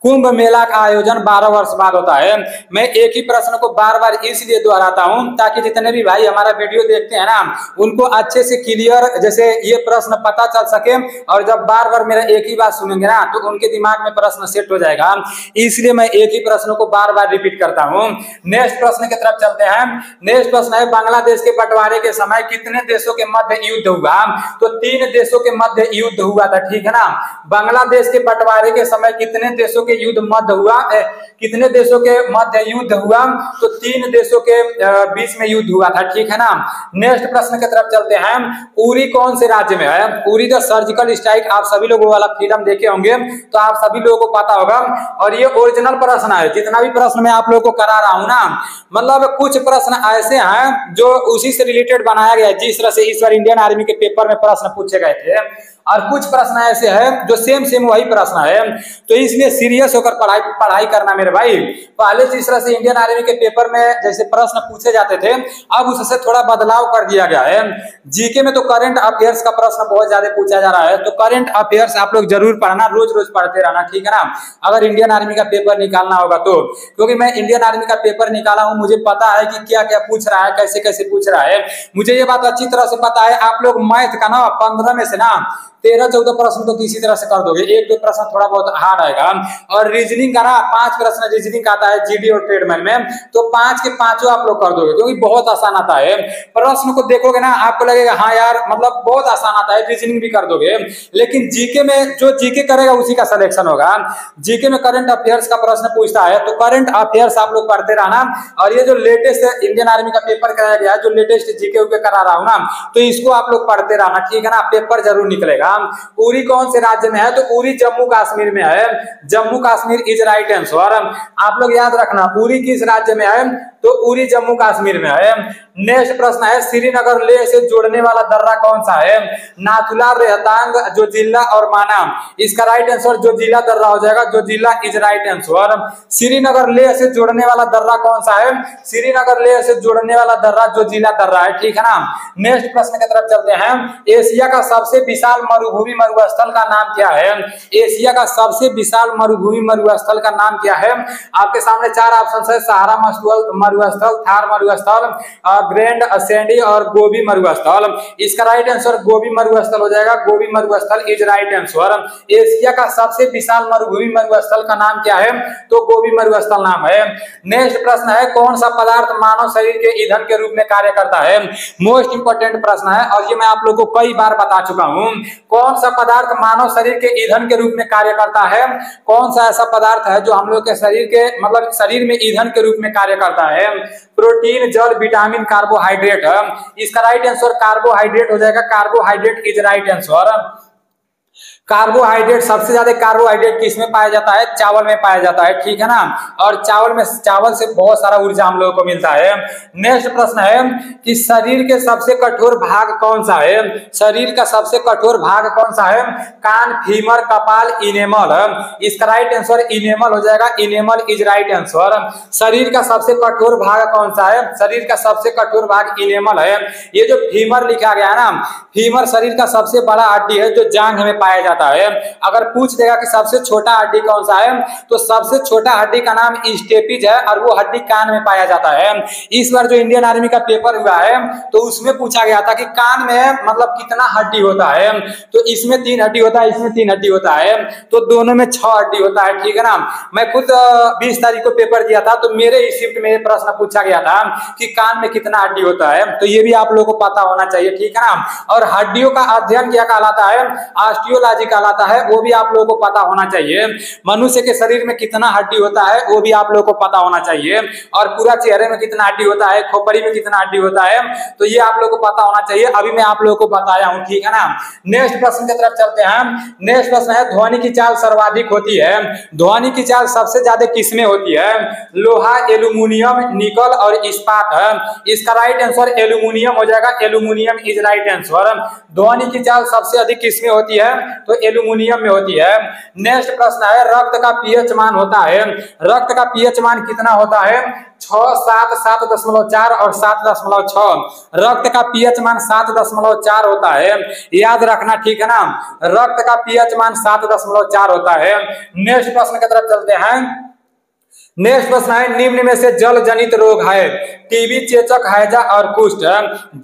कुंभ मेला का आयोजन 12 वर्ष बाद होता है। मैं एक ही प्रश्न को बार बार इसलिए दोहराता हूं ताकि जितने भी भाई हमारा वीडियो देखते हैं ना, उनको अच्छे से क्लियर जैसे ये प्रश्न पता चल सके। और जब बार बार मेरा एक ही बार सुनेंगे ना तो उनके दिमाग में प्रश्न सेट हो जाएगा, इसलिए मैं एक ही प्रश्न को बार बार रिपीट करता हूँ। नेक्स्ट प्रश्न की तरफ चलते हैं। नेक्स्ट प्रश्न है, बांग्लादेश के बंटवारे के समय कितने देशों के मध्य युद्ध हुआ? तो 3 देशों के मध्य युद्ध हुआ था, ठीक है ना। बांग्लादेश के बंटवारे के समय कितने देशों के युद्ध मध्य हुआ, कितने देशों के मध्य युद्ध हुआ? तो 3 देशों के बीच में युद्ध हुआ था, ठीक है ना। नेक्स्ट प्रश्न की तरफ चलते हैं। उरी कौन से राज्य में है? उरी द सर्जिकल स्ट्राइक, आप सभी लोगों वाला फिल्म देखे होंगे तो आप सभी लोगों को पता होगा। और ये ओरिजिनल प्रश्न है, जितना भी प्रश्न मैं आप लोगों को करा रहा हूं ना, मतलब कुछ प्रश्न ऐसे हैं जो उसी से रिलेटेड बनाया गया है जिस तरह से इस बार इंडियन आर्मी के पेपर में प्रश्न पूछे गए थे, और कुछ प्रश्न ऐसे हैं जो सेम वही प्रश्न है। तो इसलिए सीरियस होकर पढ़ाई करना मेरे भाई। पहले जिस तरह से इंडियन आर्मी के पेपर में जैसे प्रश्न पूछे जाते थे, अब उससे थोड़ा बदलाव कर दिया गया है। जीके में तो करंट अफेयर्स का प्रश्न बहुत ज्यादा पूछा जा रहा है, तो करंट अफेयर्स आप लोग जरूर पढ़ना, रोज रोज पढ़ते रहना, ठीक है ना, अगर इंडियन आर्मी का पेपर निकालना होगा तो। क्योंकि मैं इंडियन आर्मी का पेपर निकाला हूं, मुझे पता है कि क्या क्या पूछ रहा है, कैसे कैसे पूछ रहा है। मुझे ये बात अच्छी तरह से पता है। आप लोग मैथ का ना 15 में से ना 13-14 प्रश्न तो किसी तरह से कर दोगे, 1-2 प्रश्न थोड़ा बहुत हार्ड आएगा। और रीजनिंग का ना 5 प्रश्न रीजनिंग आता है जीडी और ट्रेडमैन में, तो 5 के 5 आप लोग कर दोगे, क्योंकि बहुत आसान आता है। प्रश्न को देखोगे ना आपको लगेगा हाँ यार मतलब बहुत आसान आता है, रीजनिंग भी कर दोगे। लेकिन जीके में जो जीके करेगा उसी का सिलेक्शन होगा। जीके में करंट अफेयर्स का प्रश्न पूछता है, तो करंट अफेयर्स आप लोग पढ़ते रहना। और ये जो लेटेस्ट इंडियन आर्मी का पेपर कराया गया है, जो लेटेस्ट जीके उके करा रहा हूं ना, तो इसको आप लोग पढ़ते रहना, ठीक है ना, पेपर जरूर निकलेगा। उरी कौन से राज्य में है? तो उरी जम्मू कश्मीर में है। Jammu Kashmir is right answer. आप लोग याद रखना, उरी किस राज्य में है? तो उरी जम्मू कश्मीर में है। नेक्स्ट प्रश्न है, श्रीनगर लेह से जोड़ने वाला दर्रा कौन सा है? नाथुला, रोहतांग, जोजिला और माना। इसका राइट आंसर जोजिला दर्रा हो जाएगा। Zoji La is right answer. Srinagar Leh से जोड़ने वाला दर्रा कौन सा है? श्रीनगर लेह से जोड़ने वाला दर्रा जोजिला दर्रा है, ठीक है ना। नेक्स्ट प्रश्न की तरफ चलते हैं। एशिया का सबसे विशाल मरुभूमि मरुस्थल का नाम क्या है? एशिया का सबसे विशाल मरुभूमि मरुस्थल का नाम क्या है? आपके सामने 4 ऑप्शन है, सहारा मरुस्थल, थार मरुस्थल, ग्रैंड असेंडी और गोबी मरुस्थल। इसका राइट आंसर गोबी मरुस्थल हो जाएगा। गोबी मरुस्थल इज राइट आंसर। एशिया का सबसे विशाल मरुभूमि मरुस्थल का नाम क्या है? तो गोबी मरुस्थल नाम है। नेक्स्ट प्रश्न है, कौन सा पदार्थ मानव शरीर के ईंधन के रूप में कार्य करता है? मोस्ट इंपोर्टेंट प्रश्न है और ये मैं आप लोगों को कई बार बता चुका हूं। कौन सा पदार्थ मानव शरीर के ईंधन के रूप में कार्य करता है? कौन सा ऐसा पदार्थ है जो हम लोग के शरीर के मतलब शरीर में ईंधन के रूप में कार्य करता है? प्रोटीन, जल, विटामिन, कार्बोहाइड्रेट। इसका राइट आंसर कार्बोहाइड्रेट हो जाएगा। Carbohydrate is right answer. Carbohydrate, सबसे ज्यादा कार्बोहाइड्रेट किसमें पाया जाता है? चावल में पाया जाता है, ठीक है ना। और चावल से बहुत सारा ऊर्जा हम लोगों को मिलता है। नेक्स्ट प्रश्न है कि शरीर के सबसे कठोर भाग कौन सा है? शरीर का सबसे कठोर भाग कौन सा है? कान, फीमर, कपाल, इनेमल। इसका राइट आंसर इनेमल हो जाएगा। Enamel is right answer. शरीर का सबसे कठोर भाग कौन सा है? शरीर का सबसे कठोर भाग इनेमल है। ये जो फीमर लिखा गया है ना, फीमर शरीर का सबसे बड़ा हड्डी है जो जांघ में पाया जाता है। अगर पूछ देगा कि सबसे छोटा हड्डी कौन सा है, तो सबसे छोटा हड्डी का नाम स्टेपिज है और वो हड्डी कान में पाया जाता है। इस बार जो इंडियन आर्मी का पेपर हुआ है तो उसमें पूछा गया था कि कान में मतलब कितना हड्डी होता है, तो इसमें 3 हड्डी होता है, इसमें 3 हड्डी होता है, तो दोनों में 6 हड्डी होता है, ठीक है ना। मैं खुद 20 तारीख को पेपर दिया था तो मेरे ही शिफ्ट में प्रश्न पूछा गया था कि कान में कितना हड्डी होता है, तो ये भी आप लोगों को पता होना चाहिए, ठीक है ना। और हड्डियों का अध्ययन क्या कहलाता है? ऑस्टियोलॉजी कहलाता है, वो भी आप लोगों को पता होना चाहिए। मनुष्य के शरीर में कितना हड्डी होता है वो भी आप लोगों को पता होना चाहिए। और पूरा चेहरे में कितना हड्डी होता है, खोपड़ी में कितना हड्डी होता है, तो ये आप लोगों को पता होना चाहिए। अभी मैं आप लोगों को बताया हूं, ठीक है ना। नेक्स्ट प्रश्न की तरफ चलते हैं। नेक्स्ट प्रश्न है, ध्वनि की चाल सर्वाधिक होती है। ध्वनि की चाल सबसे ज्यादा किसमें होती है? लोहा, एल्यूमिनियम, निकल और इस्पात है। इसका राइट आंसर एल्यूमिनियम हो जाएगा। Aluminium is right answer. ध्वनि की चाल सबसे अधिक किसमें होती है? तो एल्यूमिनियम में होती है। नेक्स्ट प्रश्न है, रक्त का पीएच मान होता है। रक्त का पीएच मान कितना होता है? 6, 7, 7.4 और 7.6। रक्त का पीएच मान 7.4 होता है, याद रखना, ठीक है ना। रक्त का पीएच मान 7.4 होता है। नेक्स्ट प्रश्न की तरफ चलते हैं। नेक्स्ट प्रश्न है, निम्न में से जल जनित रोग है? टीबी, चेचक, हैजा और कुष्ठ।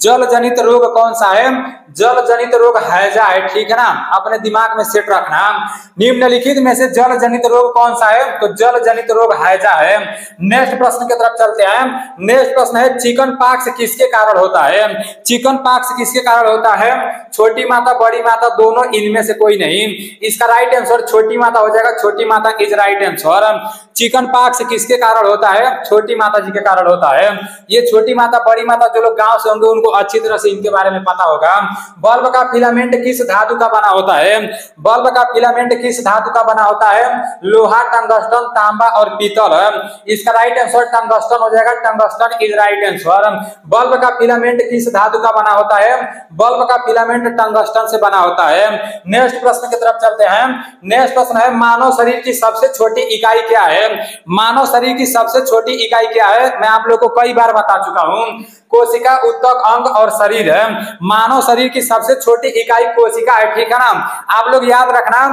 जल जनित रोग कौन सा है? जल जनित रोग हैजा है, ठीक है ना, अपने दिमाग में सेट रखना। निम्नलिखित में से जल जनित रोग कौन सा है? तो जल जनित रोग हैजा है। नेक्स्ट प्रश्न की तरफ चलते हैं। नेक्स्ट प्रश्न है, चिकन पॉक्स किसके कारण होता है? चिकन पॉक्स किसके कारण होता है? छोटी माता, बड़ी माता, दोनों, इनमें से कोई नहीं। इसका राइट आंसर छोटी माता हो जाएगा। छोटी माता is right answer. Chicken pox किसके कारण होता है? छोटी माता जी के कारण होता है। ये छोटी माता, बड़ी माता जो लोग गांव से होंगे उनको अच्छी तरह से इनके बारे में पता होगा। बल्ब का फिलामेंट किस धातु का बना होता है? बल्ब का फिलामेंट किस धातु का बना होता है? लोहा, टंगस्टन, तांबा और पीतल। इसका राइट आंसर टंगस्टन हो जाएगा। Tungsten is right answer. Bulb का फिलामेंट किस धातु का बना होता है? बल्ब का फिलामेंट टंगस्टन से बना होता है। नेक्स्ट प्रश्न की तरफ चलते हैं। नेक्स्ट प्रश्न है, मानव शरीर की सबसे छोटी इकाई क्या है? मानव शरीर की सबसे छोटी इकाई क्या है? मैं आप लोग को कई बार बता चुका हूं, कोशिका, उत्तक, अंग और शरीर है। मानव शरीर की सबसे छोटी इकाई कोशिका है, ठीक है ना। आप लोग याद रखना,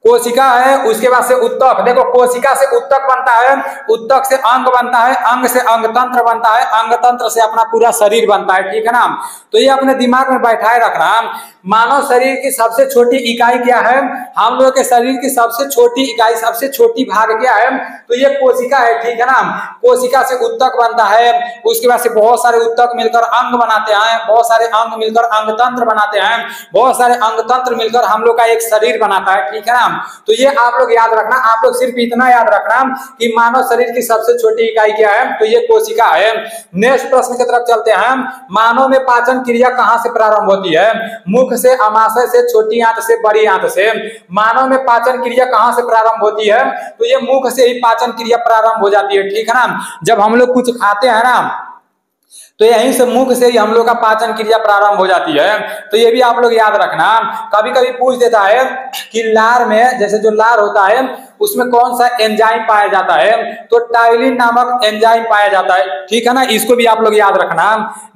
कोशिका है, उसके बाद से उत्तक। देखो, कोशिका से उत्तक बनता है, उत्तक से अंग बनता है, अंग से अंगतंत्र बनता है, अंगतंत्र से अपना पूरा शरीर बनता है, ठीक है ना। तो ये अपने दिमाग में बैठाए रखना। मानव शरीर की सबसे छोटी इकाई क्या है? हम लोग के शरीर की सबसे छोटी इकाई, सबसे छोटी भाग क्या है? तो ये कोशिका है, ठीक है ना। कोशिका से उत्तक बनता है, उसके बाद से बहुत सारे उत्तक मिलकर अंग बनाते हैं, बहुत सारे अंग मिलकर अंगतंत्र बनाते हैं, बहुत सारे अंगतंत्र मिलकर हम लोग का एक शरीर बनाता है, ठीक है ना। तो ये आप लोग याद रखना। आप लोग सिर्फ इतना याद रखना कि मानव शरीर की सबसे छोटी इकाई क्या है? तो ये कोशिका है। नेक्स्ट प्रश्न की तरफ चलते हैं। मानव में पाचन क्रिया कहां से प्रारंभ होती है? मुख से, अमाशय से, छोटी आंत से, बड़ी आंत से। मानव में पाचन क्रिया कहां से प्रारंभ होती है? तो ये मुख से ही पाचन क्रिया प्रारंभ हो जाती है, ठीक है ना। जब हम लोग कुछ खाते हैं ना, तो यहीं से, मुख से ही हम लोग का पाचन क्रिया प्रारंभ हो जाती है। तो ये भी आप लोग याद रखना। कभी कभी पूछ देता है कि लार में, जैसे जो लार होता है उसमें कौन सा एंजाइम पाया जाता है? तो टाइलिन नामक एंजाइम पाया जाता है, ठीक है ना। इसको भी आप लोग याद रखना।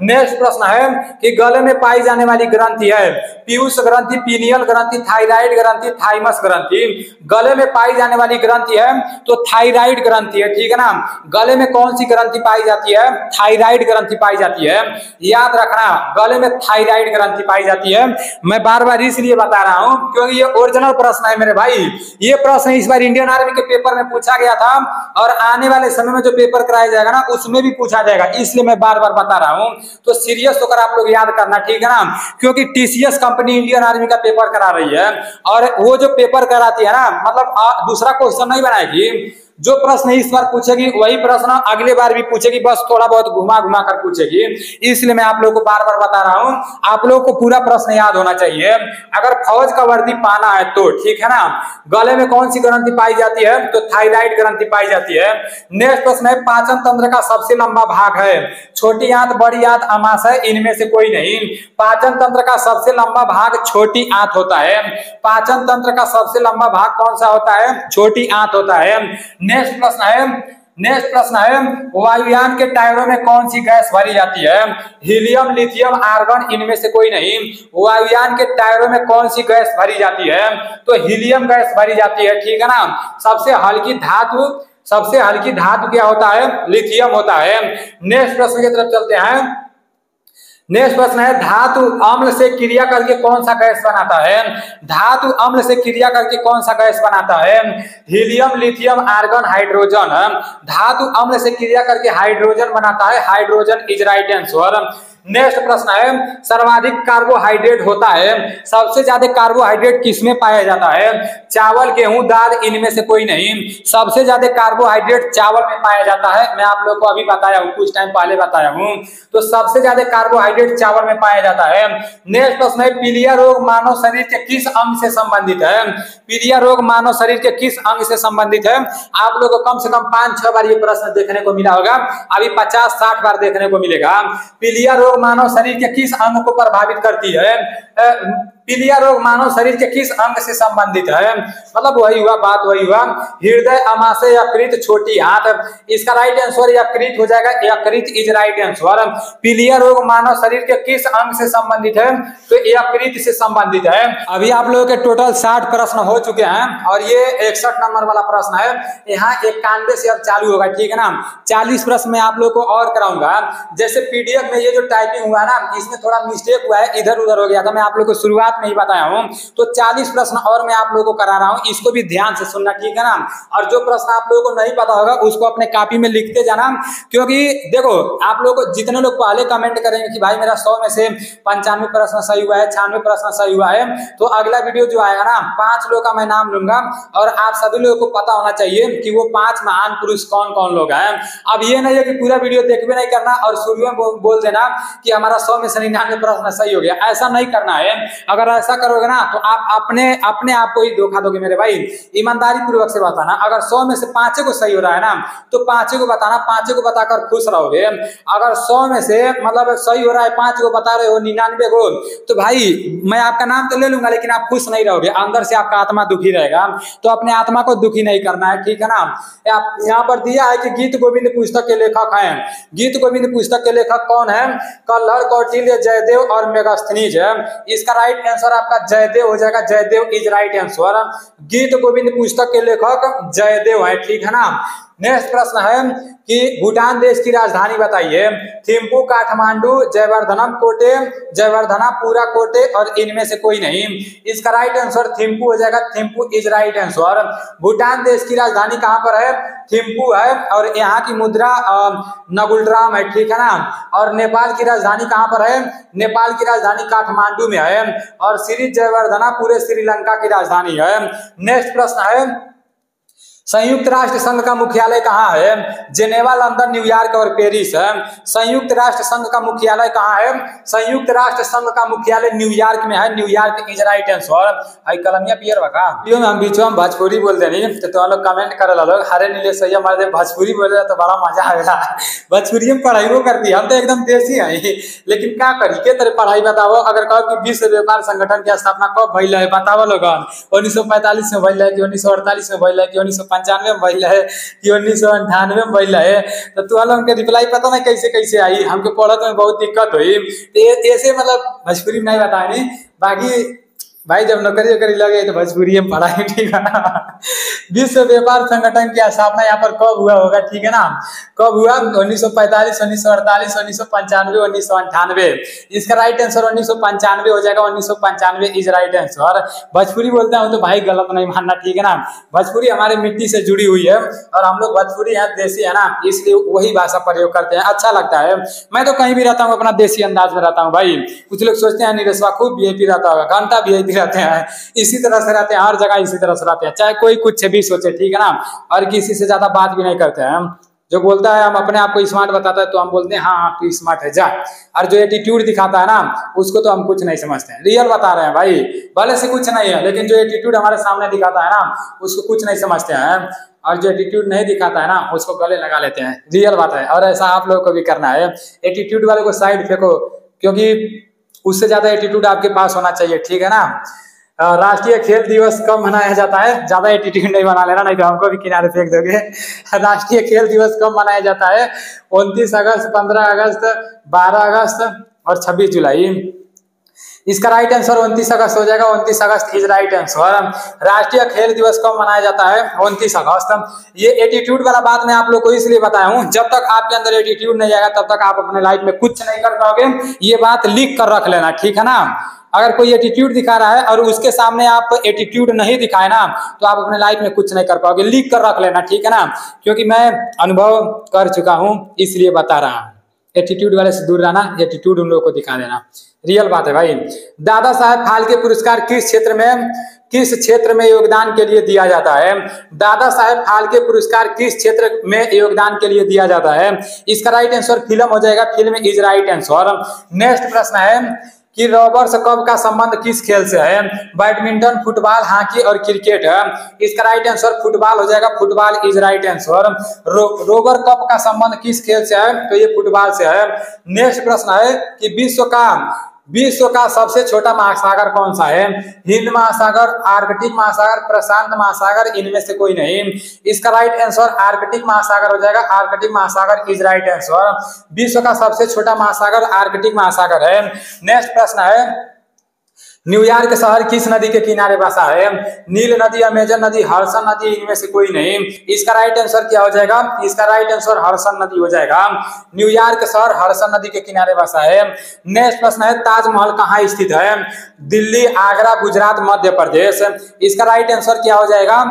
नेक्स्ट प्रश्न है कि गले में पाई जाने वाली ग्रंथि है? पीयूष ग्रंथि, पीनियल ग्रंथि, थायराइड ग्रंथि, थाइमस ग्रंथि। गले में पाई जाने वाली ग्रंथि है तो थायराइड ग्रंथि है, ठीक है ना। गले में कौन सी ग्रंथि पाई जाती है? थायराइड ग्रंथि पाई जाती है, याद रखना। गले में थायराइड ग्रंथि पाई जाती है। मैं बार बार इसलिए बता रहा हूं क्योंकि ये ओरिजिनल प्रश्न है मेरे भाई। ये प्रश्न इस बार इंडियन आर्मी के पेपर में पूछा गया था और आने वाले समय में जो पेपर कराया जाएगा ना उसमें भी पूछा जाएगा, इसलिए मैं बार बार बता रहा हूं। तो सीरियस होकर आप लोग याद करना, ठीक है ना। क्योंकि टीसीएस कंपनी इंडियन आर्मी का पेपर करा रही है और वो जो पेपर कराती है ना, मतलब दूसरा क्वेश्चन नहीं बनाएगी। जो प्रश्न इस बार पूछेगी वही प्रश्न अगले बार भी पूछेगी, बस थोड़ा बहुत घुमा घुमा कर पूछेगी। इसलिए मैं आप लोगों को बार बार बता रहा हूं, आप लोगों को पूरा प्रश्न याद होना चाहिए अगर फौज का वर्दी पाना है तो, ठीक है ना। गले में कौन सी ग्रंथि पाई जाती है? तो थायराइड ग्रंथि पाई जाती है। नेक्स्ट प्रश्न है, पाचन तंत्र का सबसे लंबा भाग है? छोटी आंत, बड़ी आंत, अमाशय, इनमें से कोई नहीं। पाचन तंत्र का सबसे लंबा भाग छोटी आंत होता है। पाचन तंत्र का सबसे लंबा भाग कौन सा होता है? छोटी आंत होता है। नेक्स्ट प्रश्न है, वायुयान के टायरों में कौन सी गैस भरी जाती है? हीलियम, लिथियम, आर्गन, इनमें से कोई नहीं। वायुयान के टायरों में कौन सी गैस भरी जाती है? तो हीलियम गैस भरी जाती है, ठीक है ना। सबसे हल्की धातु क्या होता है? लिथियम होता है। नेक्स्ट प्रश्न की तरफ चलते हैं। नेक्स्ट प्रश्न है, धातु अम्ल से क्रिया करके कौन सा गैस बनाता है? धातु अम्ल से क्रिया करके कौन सा गैस बनाता है? Helium, lithium, argon, hydrogen. धातु अम्ल से क्रिया करके हाइड्रोजन बनाता है। Hydrogen is right answer. Next प्रश्न है, सर्वाधिक कार्बोहाइड्रेट होता है? सबसे ज्यादा कार्बोहाइड्रेट किसमें पाया जाता है? चावल, गेहूं, दाल, इनमें से कोई नहीं। सबसे ज्यादा कार्बोहाइड्रेट चावल में पाया जाता है। मैं आप लोग को अभी बताया हूं, कुछ टाइम पहले बताया हूं। तो सबसे ज्यादा कार्बोहाइड्रेट चावल में पाया जाता है। नेक्स्ट प्रश्न है, पीलिया रोग मानव शरीर के किस अंग से संबंधित है? पीलिया रोग मानव शरीर के किस अंग से संबंधित है? आप लोग को कम से कम 5-6 बार ये प्रश्न देखने को मिला होगा, अभी 50-60 बार देखने को मिलेगा। पीलिया रोग मानव शरीर के किस अंग को प्रभावित करती है? पीलिया रोग मानव शरीर के किस अंग से संबंधित है? मतलब वही हुआ, बात वही हुआ, हृदय, अमाशय, यकृत, छोटी आंत। इसका राइट आंसर यकृत हो जाएगा, यकृत इज राइट आंसर। पीलिया रोग मानव शरीर के किस अंग से संबंधित है? तो यकृत से संबंधित है। अभी आप लोगों के टोटल 60 प्रश्न हो चुके हैं और ये 61 नंबर वाला प्रश्न है। यहाँ 91 से अब चालू होगा, ठीक है ना। 40 प्रश्न में आप लोग को और कराऊंगा। जैसे पीडीएफ में ये जो टाइपिंग हुआ ना, इसमें थोड़ा मिस्टेक हुआ है, इधर उधर हो गया था, मैं आप लोग को शुरुआत में ही बताया हूँ। तो 40 प्रश्न और मैं आप लोगों को करा रहा हूँ, इसको भी ध्यान से सुनना, ठीक है ना। और जो प्रश्न आप लोगों को नहीं पता होगा उसको अपने कॉपी में लिखते जाना, क्योंकि देखो आप लोग को जितने लोग पहले कमेंट करेंगे कि भाई मेरा 100 में से 95 प्रश्न सही हुआ है, 96 प्रश्न सही हुआ है, तो अगला वीडियो जो आएगा ना 5 लोगों का मैं नाम लूंगा और आप सभी लोगों को पता होना चाहिए कि वो 5 महान पुरुष कौन कौन लोग हैं। अब ये नहीं है कि पूरा वीडियो देखबे नहीं करना और शुरू में बोल देना कि हमारा 100 में से 99 प्रश्न सही हो गया, ऐसा नहीं करना है। अगर ऐसा करोगे ना तो आप अपने आप को ही धोखा दोगे मेरे भाई। ईमानदारी पूर्वक से बताना, अगर 100 में से 5 को सही हो रहा है ना तो 5 को बताना, 5 को बताकर खुश रहोगे। अगर 100 में से मतलब सही हो रहा है 5 को बता रहे हो 99 को, तो भाई मैं आपका नाम तो ले लूंगा लेकिन आप खुश नहीं रहोगे, अंदर से आपका आत्मा दुखी रहेगा। तो अपने आत्मा को दुखी नहीं करना है, ठीक है ना। यहाँ पर दिया है कि गीत गोविंद पुस्तक के लेखक हैं। गीत गोविंद पुस्तक के लेखक कौन है? कल्हड़, कौटिल्य, जयदेव और मेगास्थनीज है। इसका राइट आंसर आपका जयदेव हो जाएगा, जयदेव इज राइट आंसर। गीत गोविंद पुस्तक के लेखक जयदेव है, ठीक है ना। नेक्स्ट प्रश्न है कि भूटान देश की राजधानी बताइए। थिम्पू, काठमांडू, जयवर्धनम कोटे, जयवर्धना, पूरा कोटे और इनमें से कोई नहीं। इसका राइट आंसर थिम्पू हो जाएगा, Thimphu is right answer. Bhutan देश की राजधानी कहां पर है? थिम्पू है और यहाँ की मुद्रा नगुलड्राम है, ठीक है ना। और नेपाल की राजधानी कहां पर है? नेपाल की राजधानी काठमांडू में है और श्री जयवर्धना पूरे श्रीलंका की राजधानी है। नेक्स्ट प्रश्न है संयुक्त राष्ट्र संघ का मुख्यालय कहाँ है? जेनेवा, लंदन, न्यूयॉर्क और पेरिस है। संयुक्त राष्ट्र संघ का मुख्यालय कहाँ है? संयुक्त राष्ट्र संघ का मुख्यालय न्यूयॉर्क में है, न्यूयॉर्क इज राइट आंसर। आई कलमिया पियर बका वीडियो में हम बीच में भोजपुरी बोल देनी तो तुम लोग कमेंट करे ला लोग हरे नीले सही हमारे भोजपुरी बोले तो बड़ा मजा आएगा। भोजपुरी में पढ़ाई कर दी, हम तो एकदम देसी है, लेकिन क्या करी के तरह पढ़ाई बताओ। अगर कहो कि विश्व व्यापार संगठन की स्थापना कब भइल है बताओ लोग। 1945 में भइल है कि 1948 में भइल है कि 1995 में भइल है कि 1998 में भइल है? तो तू लोग के रिप्लाई पता नहीं कैसे कैसे आई, हमके पढ़त में बहुत दिक्कत हुई। ऐसे मतलब भोजपुरी में नहीं बतानी, बाकी भाई जब नौकरी वोकरी लगे तो भोजपुरी में पढ़ाई, ठीक है ना। विश्व व्यापार संगठन की स्थापना यहाँ पर कब हुआ होगा, ठीक है ना। कब हुआ? 1945, 1948, 1995, 1998। इसका राइट आंसर 1995 हो जाएगा, 1995 इज राइट आंसर। भोजपुरी बोलते हैं तो भाई गलत नहीं मानना, ठीक है ना। भोजपुरी हमारे मिट्टी से जुड़ी हुई है और हम लोग भोजपुरी यहाँ देसी है ना, इसलिए वही भाषा प्रयोग करते हैं, अच्छा लगता है। मैं तो कहीं भी रहता हूँ अपना देसी अंदाज में रहता हूँ भाई। कुछ लोग सोचते हैं नीरसवा खूब वीआईपी रहता होगा, घंटा वीआईपी रहते हैं, इसी तरह से रहते हैं, हर जगह इसी तरह से रहते हैं, चाहे कोई कुछ भी सोचे, ठीक है ना। और किसी से ज्यादा बात भी नहीं करते हैं। जो बोलता है हम अपने आप को स्मार्ट बताता है तो हम बोलते हैं हाँ आप तो स्मार्ट है जा। और जो एटीट्यूड दिखाता है ना उसको तो हम कुछ नहीं समझते हैं। रियल बता रहे हैं भाई, भले से कुछ नहीं है लेकिन जो एटीट्यूड हमारे सामने दिखाता है ना उसको कुछ नहीं समझते हैं। और जो एटीट्यूड नहीं दिखाता है ना उसको गले लगा लेते हैं, रियल बात है। और ऐसा आप लोगों को भी करना है, एटीट्यूड वाले को साइड फेंको, क्योंकि उससे ज्यादा एटीट्यूड आपके पास होना चाहिए, ठीक है ना। राष्ट्रीय खेल दिवस कब मनाया जाता है? ज्यादा एटीट्यूड नहीं बना लेना, नहीं तो हमको भी किनारे फेंक दोगे। राष्ट्रीय खेल दिवस कब मनाया जाता है? 29 अगस्त, 15 अगस्त, 12 अगस्त और 26 जुलाई। इसका राइट आंसर 29 अगस्त हो जाएगा, 29 अगस्त इज राइट आंसर। राष्ट्रीय खेल दिवस कब मनाया जाता है? 29 अगस्त। ये एटीट्यूड वाला बात मैं आप लोग को इसलिए बताया हूँ, जब तक आपके अंदर एटीट्यूड नहीं आएगा तब तक आप अपने लाइफ में कुछ नहीं कर पाओगे। ये बात लिख कर रख लेना, ठीक है ना। अगर कोई एटीट्यूड दिखा रहा है और उसके सामने आप एटीट्यूड नहीं दिखाए ना तो आप अपने लाइफ में कुछ नहीं कर पाओगे, लिख कर रख लेना, ठीक है ना। क्योंकि मैं अनुभव कर चुका हूं इसलिए बता रहा हूं। एटीट्यूड वाले से दूर रहना, एटीट्यूड उन लोगों को दिखा देना, रियल बात है भाई। दादा साहेब फाल्के पुरस्कार किस क्षेत्र में योगदान के लिए दिया जाता है? दादा साहेब फाल्के पुरस्कार किस क्षेत्र में योगदान के लिए दिया जाता है? इसका राइट आंसर फिल्म हो जाएगा, film is right answer. Next प्रश्न है कि रबर से कप का संबंध किस खेल से है? बैडमिंटन, फुटबॉल, हॉकी और क्रिकेट है। इसका राइट आंसर फुटबॉल हो जाएगा, football is right answer. Rubber cup का संबंध किस खेल से है? तो ये फुटबॉल से है। नेक्स्ट प्रश्न है कि विश्व का विश्व का सबसे छोटा महासागर कौन सा है? हिंद महासागर, आर्कटिक महासागर, प्रशांत महासागर, इनमें से कोई नहीं। इसका राइट आंसर आर्कटिक महासागर हो जाएगा। आर्कटिक महासागर इज राइट आंसर। विश्व का सबसे छोटा महासागर आर्कटिक महासागर है। नेक्स्ट प्रश्न है, न्यूयॉर्क शहर किस नदी के किनारे बसा है? नील नदी, अमेजन नदी, हडसन नदी, इनमें से कोई नहीं। इसका राइट आंसर क्या हो जाएगा? इसका राइट आंसर हडसन नदी हो जाएगा। न्यूयॉर्क शहर हडसन नदी के किनारे बसा है। नेक्स्ट प्रश्न है, ताजमहल कहाँ स्थित है? दिल्ली, आगरा, गुजरात, मध्य प्रदेश। इसका राइट आंसर क्या हो जाएगा?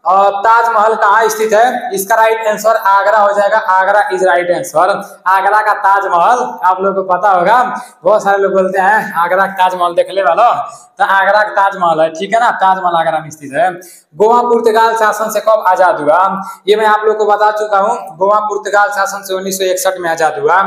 ताजमहल कहाँ स्थित है? इसका राइट आंसर आगरा हो जाएगा। Agra is right answer. Agra का ताजमहल आप लोगों को पता होगा, बहुत सारे लोग बोलते हैं आगरा का ताजमहल देख ले वाला, तो आगरा का ताजमहल है, ठीक है ना, ताजमहल आगरा में स्थित है। गोवा पुर्तगाल शासन से कब आजाद हुआ? ये मैं आप लोग को बता चुका हूँ, गोवा पुर्तगाल शासन से 1961 में आजाद हुआ।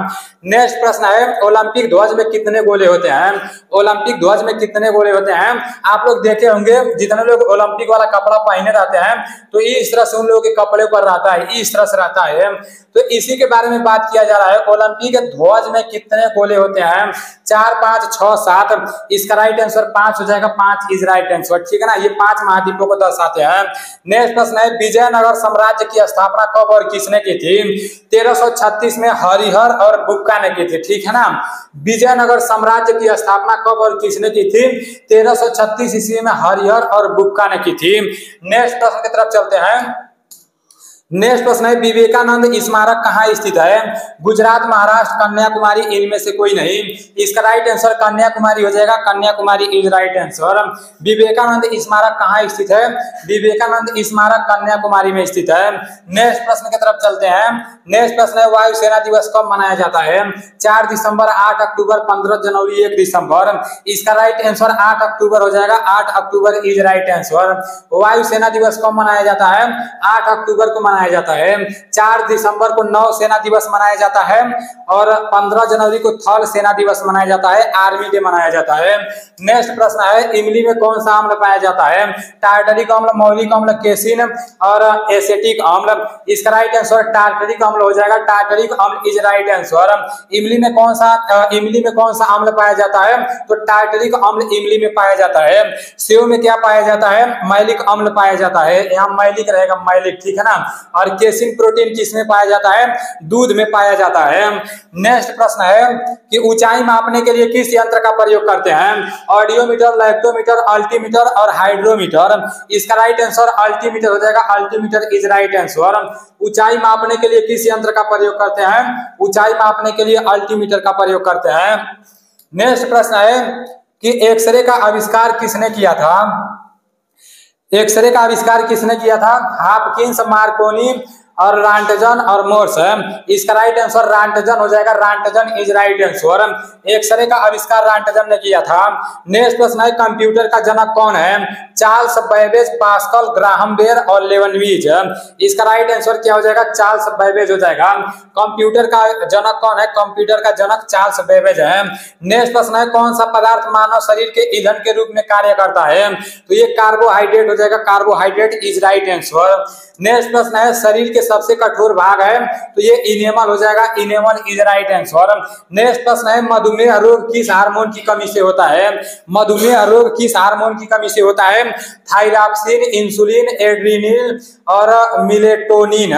नेक्स्ट प्रश्न है, ओलंपिक ध्वज में कितने गोले होते हैं? ओलंपिक ध्वज में कितने गोले होते हैं? आप लोग देखे होंगे जितने लोग ओलंपिक वाला कपड़ा पहने रहते हैं तो इस तरह से उन लोगों के कपड़े पर रहता है, इस तरह से रहता है। तो इसी के बारे में बात किया जा रहा है, ओलंपिक ध्वज में कितने गोले होते हैं? 4, 5, 6, 7। इसका राइट आंसर 5 हो जाएगा। 5 इज राइट आंसर, ठीक है ना। ये 5 महाद्वीपों को दर्शाते हैं। नेक्स्ट प्रश्न है, विजयनगर साम्राज्य की स्थापना कब और किसने की थी? 1336 में हरिहर और बुक्का ने की थी, ठीक है ना। विजयनगर साम्राज्य की स्थापना कब और किसने की थी? 1336 ईस्वी में हरिहर और बुक्का ने की थी। नेक्स्ट प्रश्न की तरफ चलते हैं। नेक्स्ट प्रश्न है, विवेकानंद स्मारक कहाँ स्थित है? गुजरात, महाराष्ट्र, कन्याकुमारी, इनमें से कोई नहीं। इसका राइट आंसर कन्याकुमारी हो जाएगा। Kanyakumari is right answer. Vivekananda स्मारक कहाँ स्थित है? विवेकानंद स्मारक कन्याकुमारी में स्थित है। नेक्स्ट प्रश्न की तरफ चलते हैं। नेक्स्ट प्रश्न है, वायुसेना दिवस कब मनाया जाता है? 4 दिसंबर, 8 अक्टूबर, 15 जनवरी, 1 दिसंबर। इसका राइट आंसर 8 अक्टूबर हो जाएगा। 8 अक्टूबर इज राइट आंसर। वायुसेना दिवस कब मनाया जाता है? 8 अक्टूबर को मनाया जाता है। 4 दिसंबर को नौ सेना दिवस मनाया जाता है और 15 जनवरी को थल सेना दिवस मनाया जाता है, आर्मी डे मनाया जाता है। नेक्स्ट प्रश्न है, इमली में कौन सा अम्ल पाया जाता है? टार्टरिक अम्ल, मौलिक अम्ल, केसिन और एसेटिक अम्ल। इसका राइट आंसर टार्टरिक अम्ल हो जाएगा। टार्टरिक अम्ल इज राइट आंसर। इमली में कौन सा अम्ल पाया जाता है? तो टार्टरिक अम्ल इमली में पाया जाता है। सेव में क्या पाया जाता है? मैलिक अम्ल पाया जाता है, यहाँ मैलिक रहेगा, मैलिक, ठीक है ना। और केसिन प्रोटीन किसमें पाया जाता है? दूध में पाया जाता है। नेक्स्ट प्रश्न है कि ऊंचाई मापने के लिए किस यंत्र का प्रयोग करते हैं? ऑडियोमीटर, लैक्टोमीटर, अल्टीमीटर और हाइड्रोमीटर। इसका राइट आंसर अल्टीमीटर हो जाएगा। Altimeter is right answer. ऊंचाई मापने के लिए किस यंत्र का प्रयोग करते हैं? ऊंचाई मापने के लिए अल्टीमीटर का प्रयोग करते हैं। नेक्स्ट प्रश्न है कि एक्सरे का आविष्कार किसने किया था? एक्सरे का आविष्कार किसने किया था? हॉपकिंस, मार्कोनी और रांटजन और मोर्स। इसका राइट आंसर रांटजन हो जाएगा। रांटजन इज राइट आंसर। एक्सरे का आविष्कार रांटजन ने किया था। नेक्स्ट प्रश्न है, कंप्यूटर का जनक कौन है? Charles Babbage, Pascal, Graham Bell और लेवनविज। इसका राइट आंसर क्या हो जाएगा? चार्ल्स बैबेज हो जाएगा। कंप्यूटर का जनक कौन है? कंप्यूटर का जनक चार्ल्स बैबेज है। नेक्स्ट प्रश्न है, कौन सा पदार्थ मानव शरीर के ईंधन के रूप में कार्य करता है? तो ये कार्बोहाइड्रेट हो जाएगा। Carbohydrate is right answer. Next प्रश्न है, शरीर के सबसे कठोर भाग है? तो ये इनेमल हो जाएगा। Enamel is right answer. Next प्रश्न है, मधुमेह रोग किस हार्मोन की कमी से होता है? मधुमेह रोग किस हार्मोन की कमी से होता है? थायरॉक्सिन, इंसुलिन, एड्रिनल और मिलेटोनिन।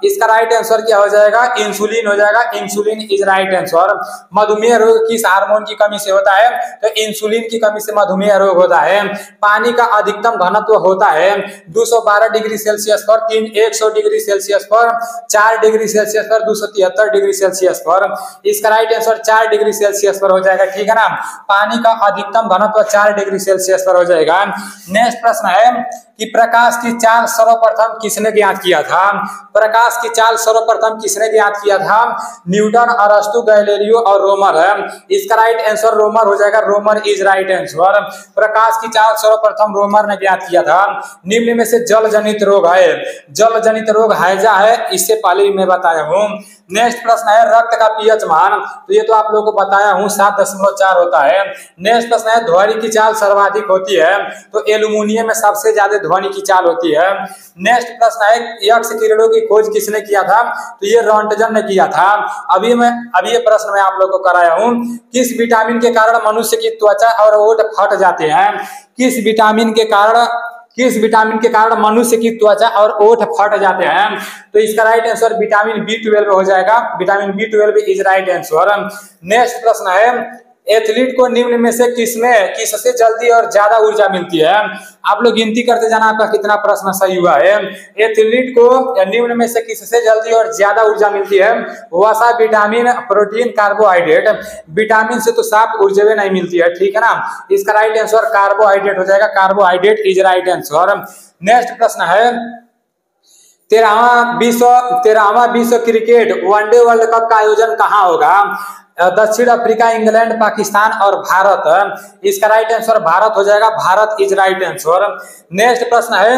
इसका राइट आंसर क्या हो जाएगा? इंसुलिन हो जाएगा। Insulin is right answer. मधुमेह रोग किस हार्मोन की कमी से होता है? तो इंसुलिन की कमी से मधुमेह रोग होता है। पानी का अधिकतम घनत्व होता है 212 डिग्री सेल्सियस पर, 100 डिग्री सेल्सियस पर, 4 डिग्री सेल्सियस पर, 273 डिग्री सेल्सियस पर। इसका राइट आंसर 4 डिग्री सेल्सियस पर हो जाएगा, ठीक है ना। पानी का अधिकतम घनत्व 4 डिग्री सेल्सियस पर हो जाएगा। नेक्स्ट प्रश्न है कि प्रकाश की चाल सर्वप्रथम किसने ज्ञात किया था? प्रकाश की चाल सर्वप्रथम किसने ज्ञात किया था? न्यूटन, अरस्तु, गैलीलियो और रोमर है। इसका राइट आंसर रोमर हो जाएगा। रोमर इज राइट आंसर। प्रकाश की चाल सर्वप्रथम रोमर ने ज्ञात किया था। निम्न में से जल जनित रोग है? जल जनित रोग हैजा है, इससे पहले भी मैं बताया हूँ। नेक्स्ट प्रश्न है रक्त का पीएच मान, तो ये तो आप लोगों को बताया हूँ 7.4 होता है। नेक्स्ट प्रश्न है ध्वनि की चाल सर्वाधिक होती है, तो एल्यूमिनियम में सबसे ज्यादा ध्वनि की चाल होती है। नेक्स्ट प्रश्न है एक्स किरणों की खोज किसने किया था, तो ये रॉन्टजन ने किया था। अभी ये प्रश्न मैं आप लोगों को कराया हूँ, किस विटामिन के कारण मनुष्य की त्वचा और ओठ फट जाते हैं, किस विटामिन के कारण मनुष्य की त्वचा और ओठ फट जाते हैं, तो इसका राइट आंसर विटामिन B12 हो जाएगा। Vitamin B12 is right answer. Next प्रश्न है एथलीट को निम्न में से किससे जल्दी और ज्यादा ऊर्जा मिलती है, आप लोग गिनती करते जाना आपका कितना प्रश्न सही हुआ है। एथलीट को निम्न में से किससे जल्दी और ज्यादा ऊर्जा मिलती है, वसा, विटामिन, प्रोटीन, कार्बोहाइड्रेट। विटामिन से तो साफ ऊर्जा नहीं मिलती है, ठीक है ना। इसका राइट आंसर कार्बोहाइड्रेट हो जाएगा। Carbohydrate is right answer. Next प्रश्न है 13वां विश्व क्रिकेट वनडे वर्ल्ड कप का आयोजन कहाँ होगा, दक्षिण अफ्रीका, इंग्लैंड, पाकिस्तान और भारत। इसका राइट आंसर भारत हो जाएगा। Bharat is right answer. Next प्रश्न है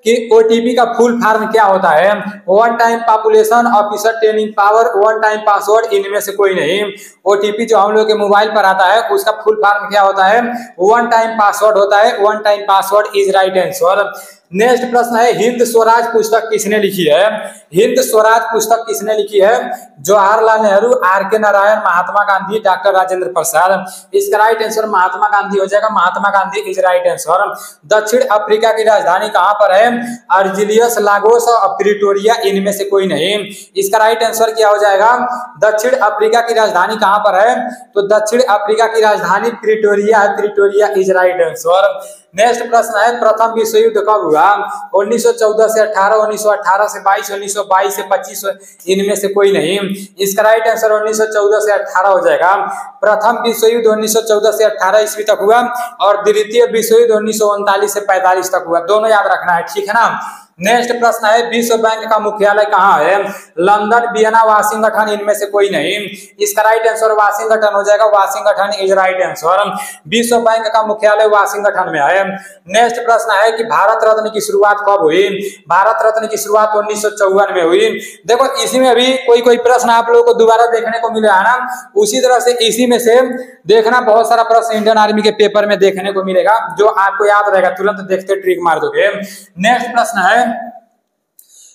कि ओटीपी का फुल फॉर्म क्या होता है, one time population officer training power, one time password, इनमें से कोई नहीं। ओटीपी जो हम लोग के मोबाइल पर आता है उसका फुल फॉर्म क्या होता है, वन टाइम पासवर्ड होता है। One time password is right answer. Next प्रश्न है हिंद स्वराज पुस्तक किसने लिखी है, हिंद स्वराज पुस्तक किसने लिखी है, जवाहरलाल नेहरू, आर.के. नारायण, महात्मा गांधी, डॉक्टर राजेंद्र प्रसाद। इसका राइट आंसर महात्मा गांधी हो जाएगा। महात्मा गांधी इज राइट आंसर। दक्षिण अफ्रीका की राजधानी कहां पर है, अर्जिलियस, लागोस और प्रिटोरिया, इनमें से कोई नहीं। इसका राइट आंसर क्या हो जाएगा, दक्षिण अफ्रीका की राजधानी कहां पर है, तो दक्षिण अफ्रीका की राजधानी प्रिटोरिया है। Pretoria is right answer. Next प्रश्न है प्रथम विश्व युद्ध कब हुआ, 1914 से 18, 1918 से 22, 1922 से 25, इनमें से कोई नहीं। इसका राइट आंसर 1914 से 18 हो जाएगा। प्रथम विश्व युद्ध 1914 से 18 ईस्वी तक हुआ और द्वितीय विश्व युद्ध 1939 से 45 तक हुआ। दोनों याद रखना है, ठीक है ना। नेक्स्ट प्रश्न है विश्व बैंक का मुख्यालय कहाँ है, लंदन, वियना, वाशिंगटन, इनमें से कोई नहीं। इसका राइट आंसर वाशिंगटन हो जाएगा। Washington is right answer. विश्व बैंक का मुख्यालय वाशिंगटन में है। नेक्स्ट प्रश्न है कि भारत रत्न की शुरुआत कब हुई, भारत रत्न की शुरुआत 1954 में हुई। देखो इसी में भी कोई प्रश्न आप लोगों को दोबारा देखने को मिला है ना, उसी तरह से इसी में से देखना बहुत सारा प्रश्न इंडियन आर्मी के पेपर में देखने को मिलेगा जो आपको याद रहेगा, तुरंत देखते ट्रिक मार दोगे। नेक्स्ट प्रश्न है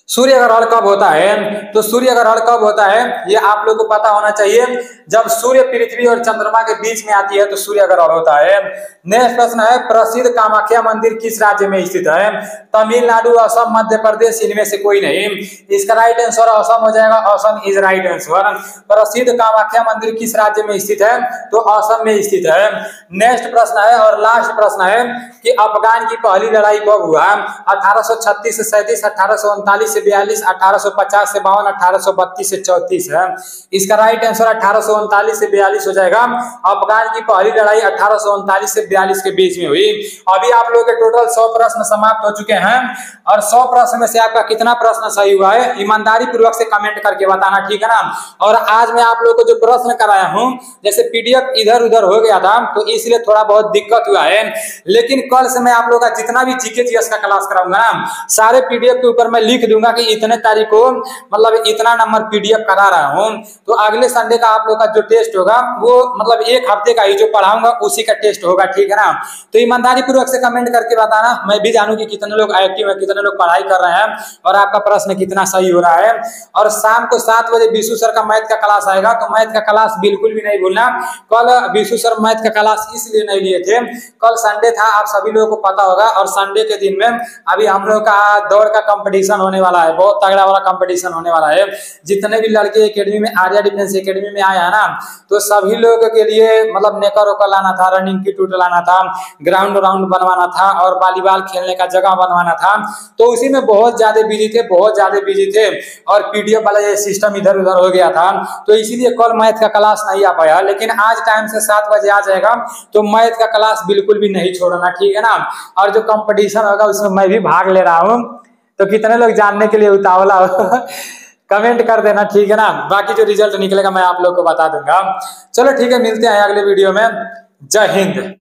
सूर्य ग्रहण कब होता है, तो सूर्य ग्रहण कब होता है ये आप लोगों को पता होना चाहिए, जब सूर्य पृथ्वी और चंद्रमा के बीच में आती है तो सूर्य ग्रहण होता है। नेक्स्ट प्रश्न है प्रसिद्ध कामाख्या मंदिर किस राज्य में स्थित है, तमिलनाडु, असम, मध्य प्रदेश, इनमें से कोई नहीं। इसका राइट आंसर असम हो जाएगा। Assam is right answer. प्रसिद्ध कामाख्या मंदिर किस राज्य में स्थित है, तो असम में स्थित है। नेक्स्ट प्रश्न है और लास्ट प्रश्न है कि अफगान की पहली लड़ाई कब हुआ, 1836 से 37, 1839 से 42, 1850 से 52, 1832 से 34 है। इसका राइट आंसर 1839 से 42 हो जाएगा। अफगान की पहली लड़ाई 1839 से 42 के बीच में हुई। अभी आप लोगों के टोटल 100 प्रश्न समाप्त हो चुके हैं और 100 प्रश्न में से आपका कितना प्रश्न सही हुआ है ईमानदारी पूर्वक से कमेंट करके बताना, ठीक है ना। और आज मैं आप लोगों को जो प्रश्न कराया हूं, जैसे पीडीएफ इधर उधर हो गया था तो इसलिए थोड़ा बहुत दिक्कत हुआ है, लेकिन कल से मैं आप लोगों का जितना भी जीके जीएस का क्लास कराऊंगा ना, सारे पीडीएफ के ऊपर मैं लिख दूंगा कि इतने तारीख को मतलब इतना नंबर पीडीएफ करा रहा हूं। तो अगले संडे का आप लोग का जो टेस्ट होगा वो मतलब एक हफ्ते का ही जो पढ़ाऊंगा उसी का टेस्ट होगा, ठीक है ना। तो ईमानदारी पूर्वक से कमेंट करके बताना, मैं भी जानूं कि कितने लोग एक्टिव है, कितने लोग पढ़ाई कर रहे हैं और आपका प्रश्न कितना सही हो रहा है। और शाम को 7 बजे विशु सर का मैथ का क्लास आएगा, तो मैथ का क्लास बिल्कुल भी नहीं भूलना। कल विशु सर मैथ का क्लास इसलिए नहीं लिए थे, कल संडे था, आप सभी लोगों को पता होगा। और संडे के दिन में अभी हम लोग का दौड़ का कंपटीशन होने वाला है, बहुत तगड़ा वाला कंपटीशन होने वाला है। जितने भी लड़के एकेडमी में, आर्या डिफेंस एकेडमी में आए हैं ना, तो सभी लोगों के लिए मतलब नेकर ओकर लाना था, रनिंग की टूट लाना था, ग्राउंड बनवाना था और वॉलीबॉल खेलने का जगह बनवाना था। तो उसी में बहुत ज्यादा बिजी थे और पीडीएफ वाला ये सिस्टम इधर उधर हो गया था, तो इसीलिए कल मैथ का क्लास नहीं आ पाया। लेकिन आज टाइम से 7 बजे आ जाएगा, तो मैथ का क्लास बिल्कुल भी नहीं छोड़ना, ठीक है ना। और जो कंपटीशन होगा उसमें मैं भी भाग ले रहा हूँ, तो कितने लोग जानने के लिए उतावला हो कमेंट कर देना, ठीक है ना। बाकी जो रिजल्ट निकलेगा मैं आप लोग को बता दूंगा। चलो ठीक है, मिलते हैं अगले वीडियो में। जय हिंद।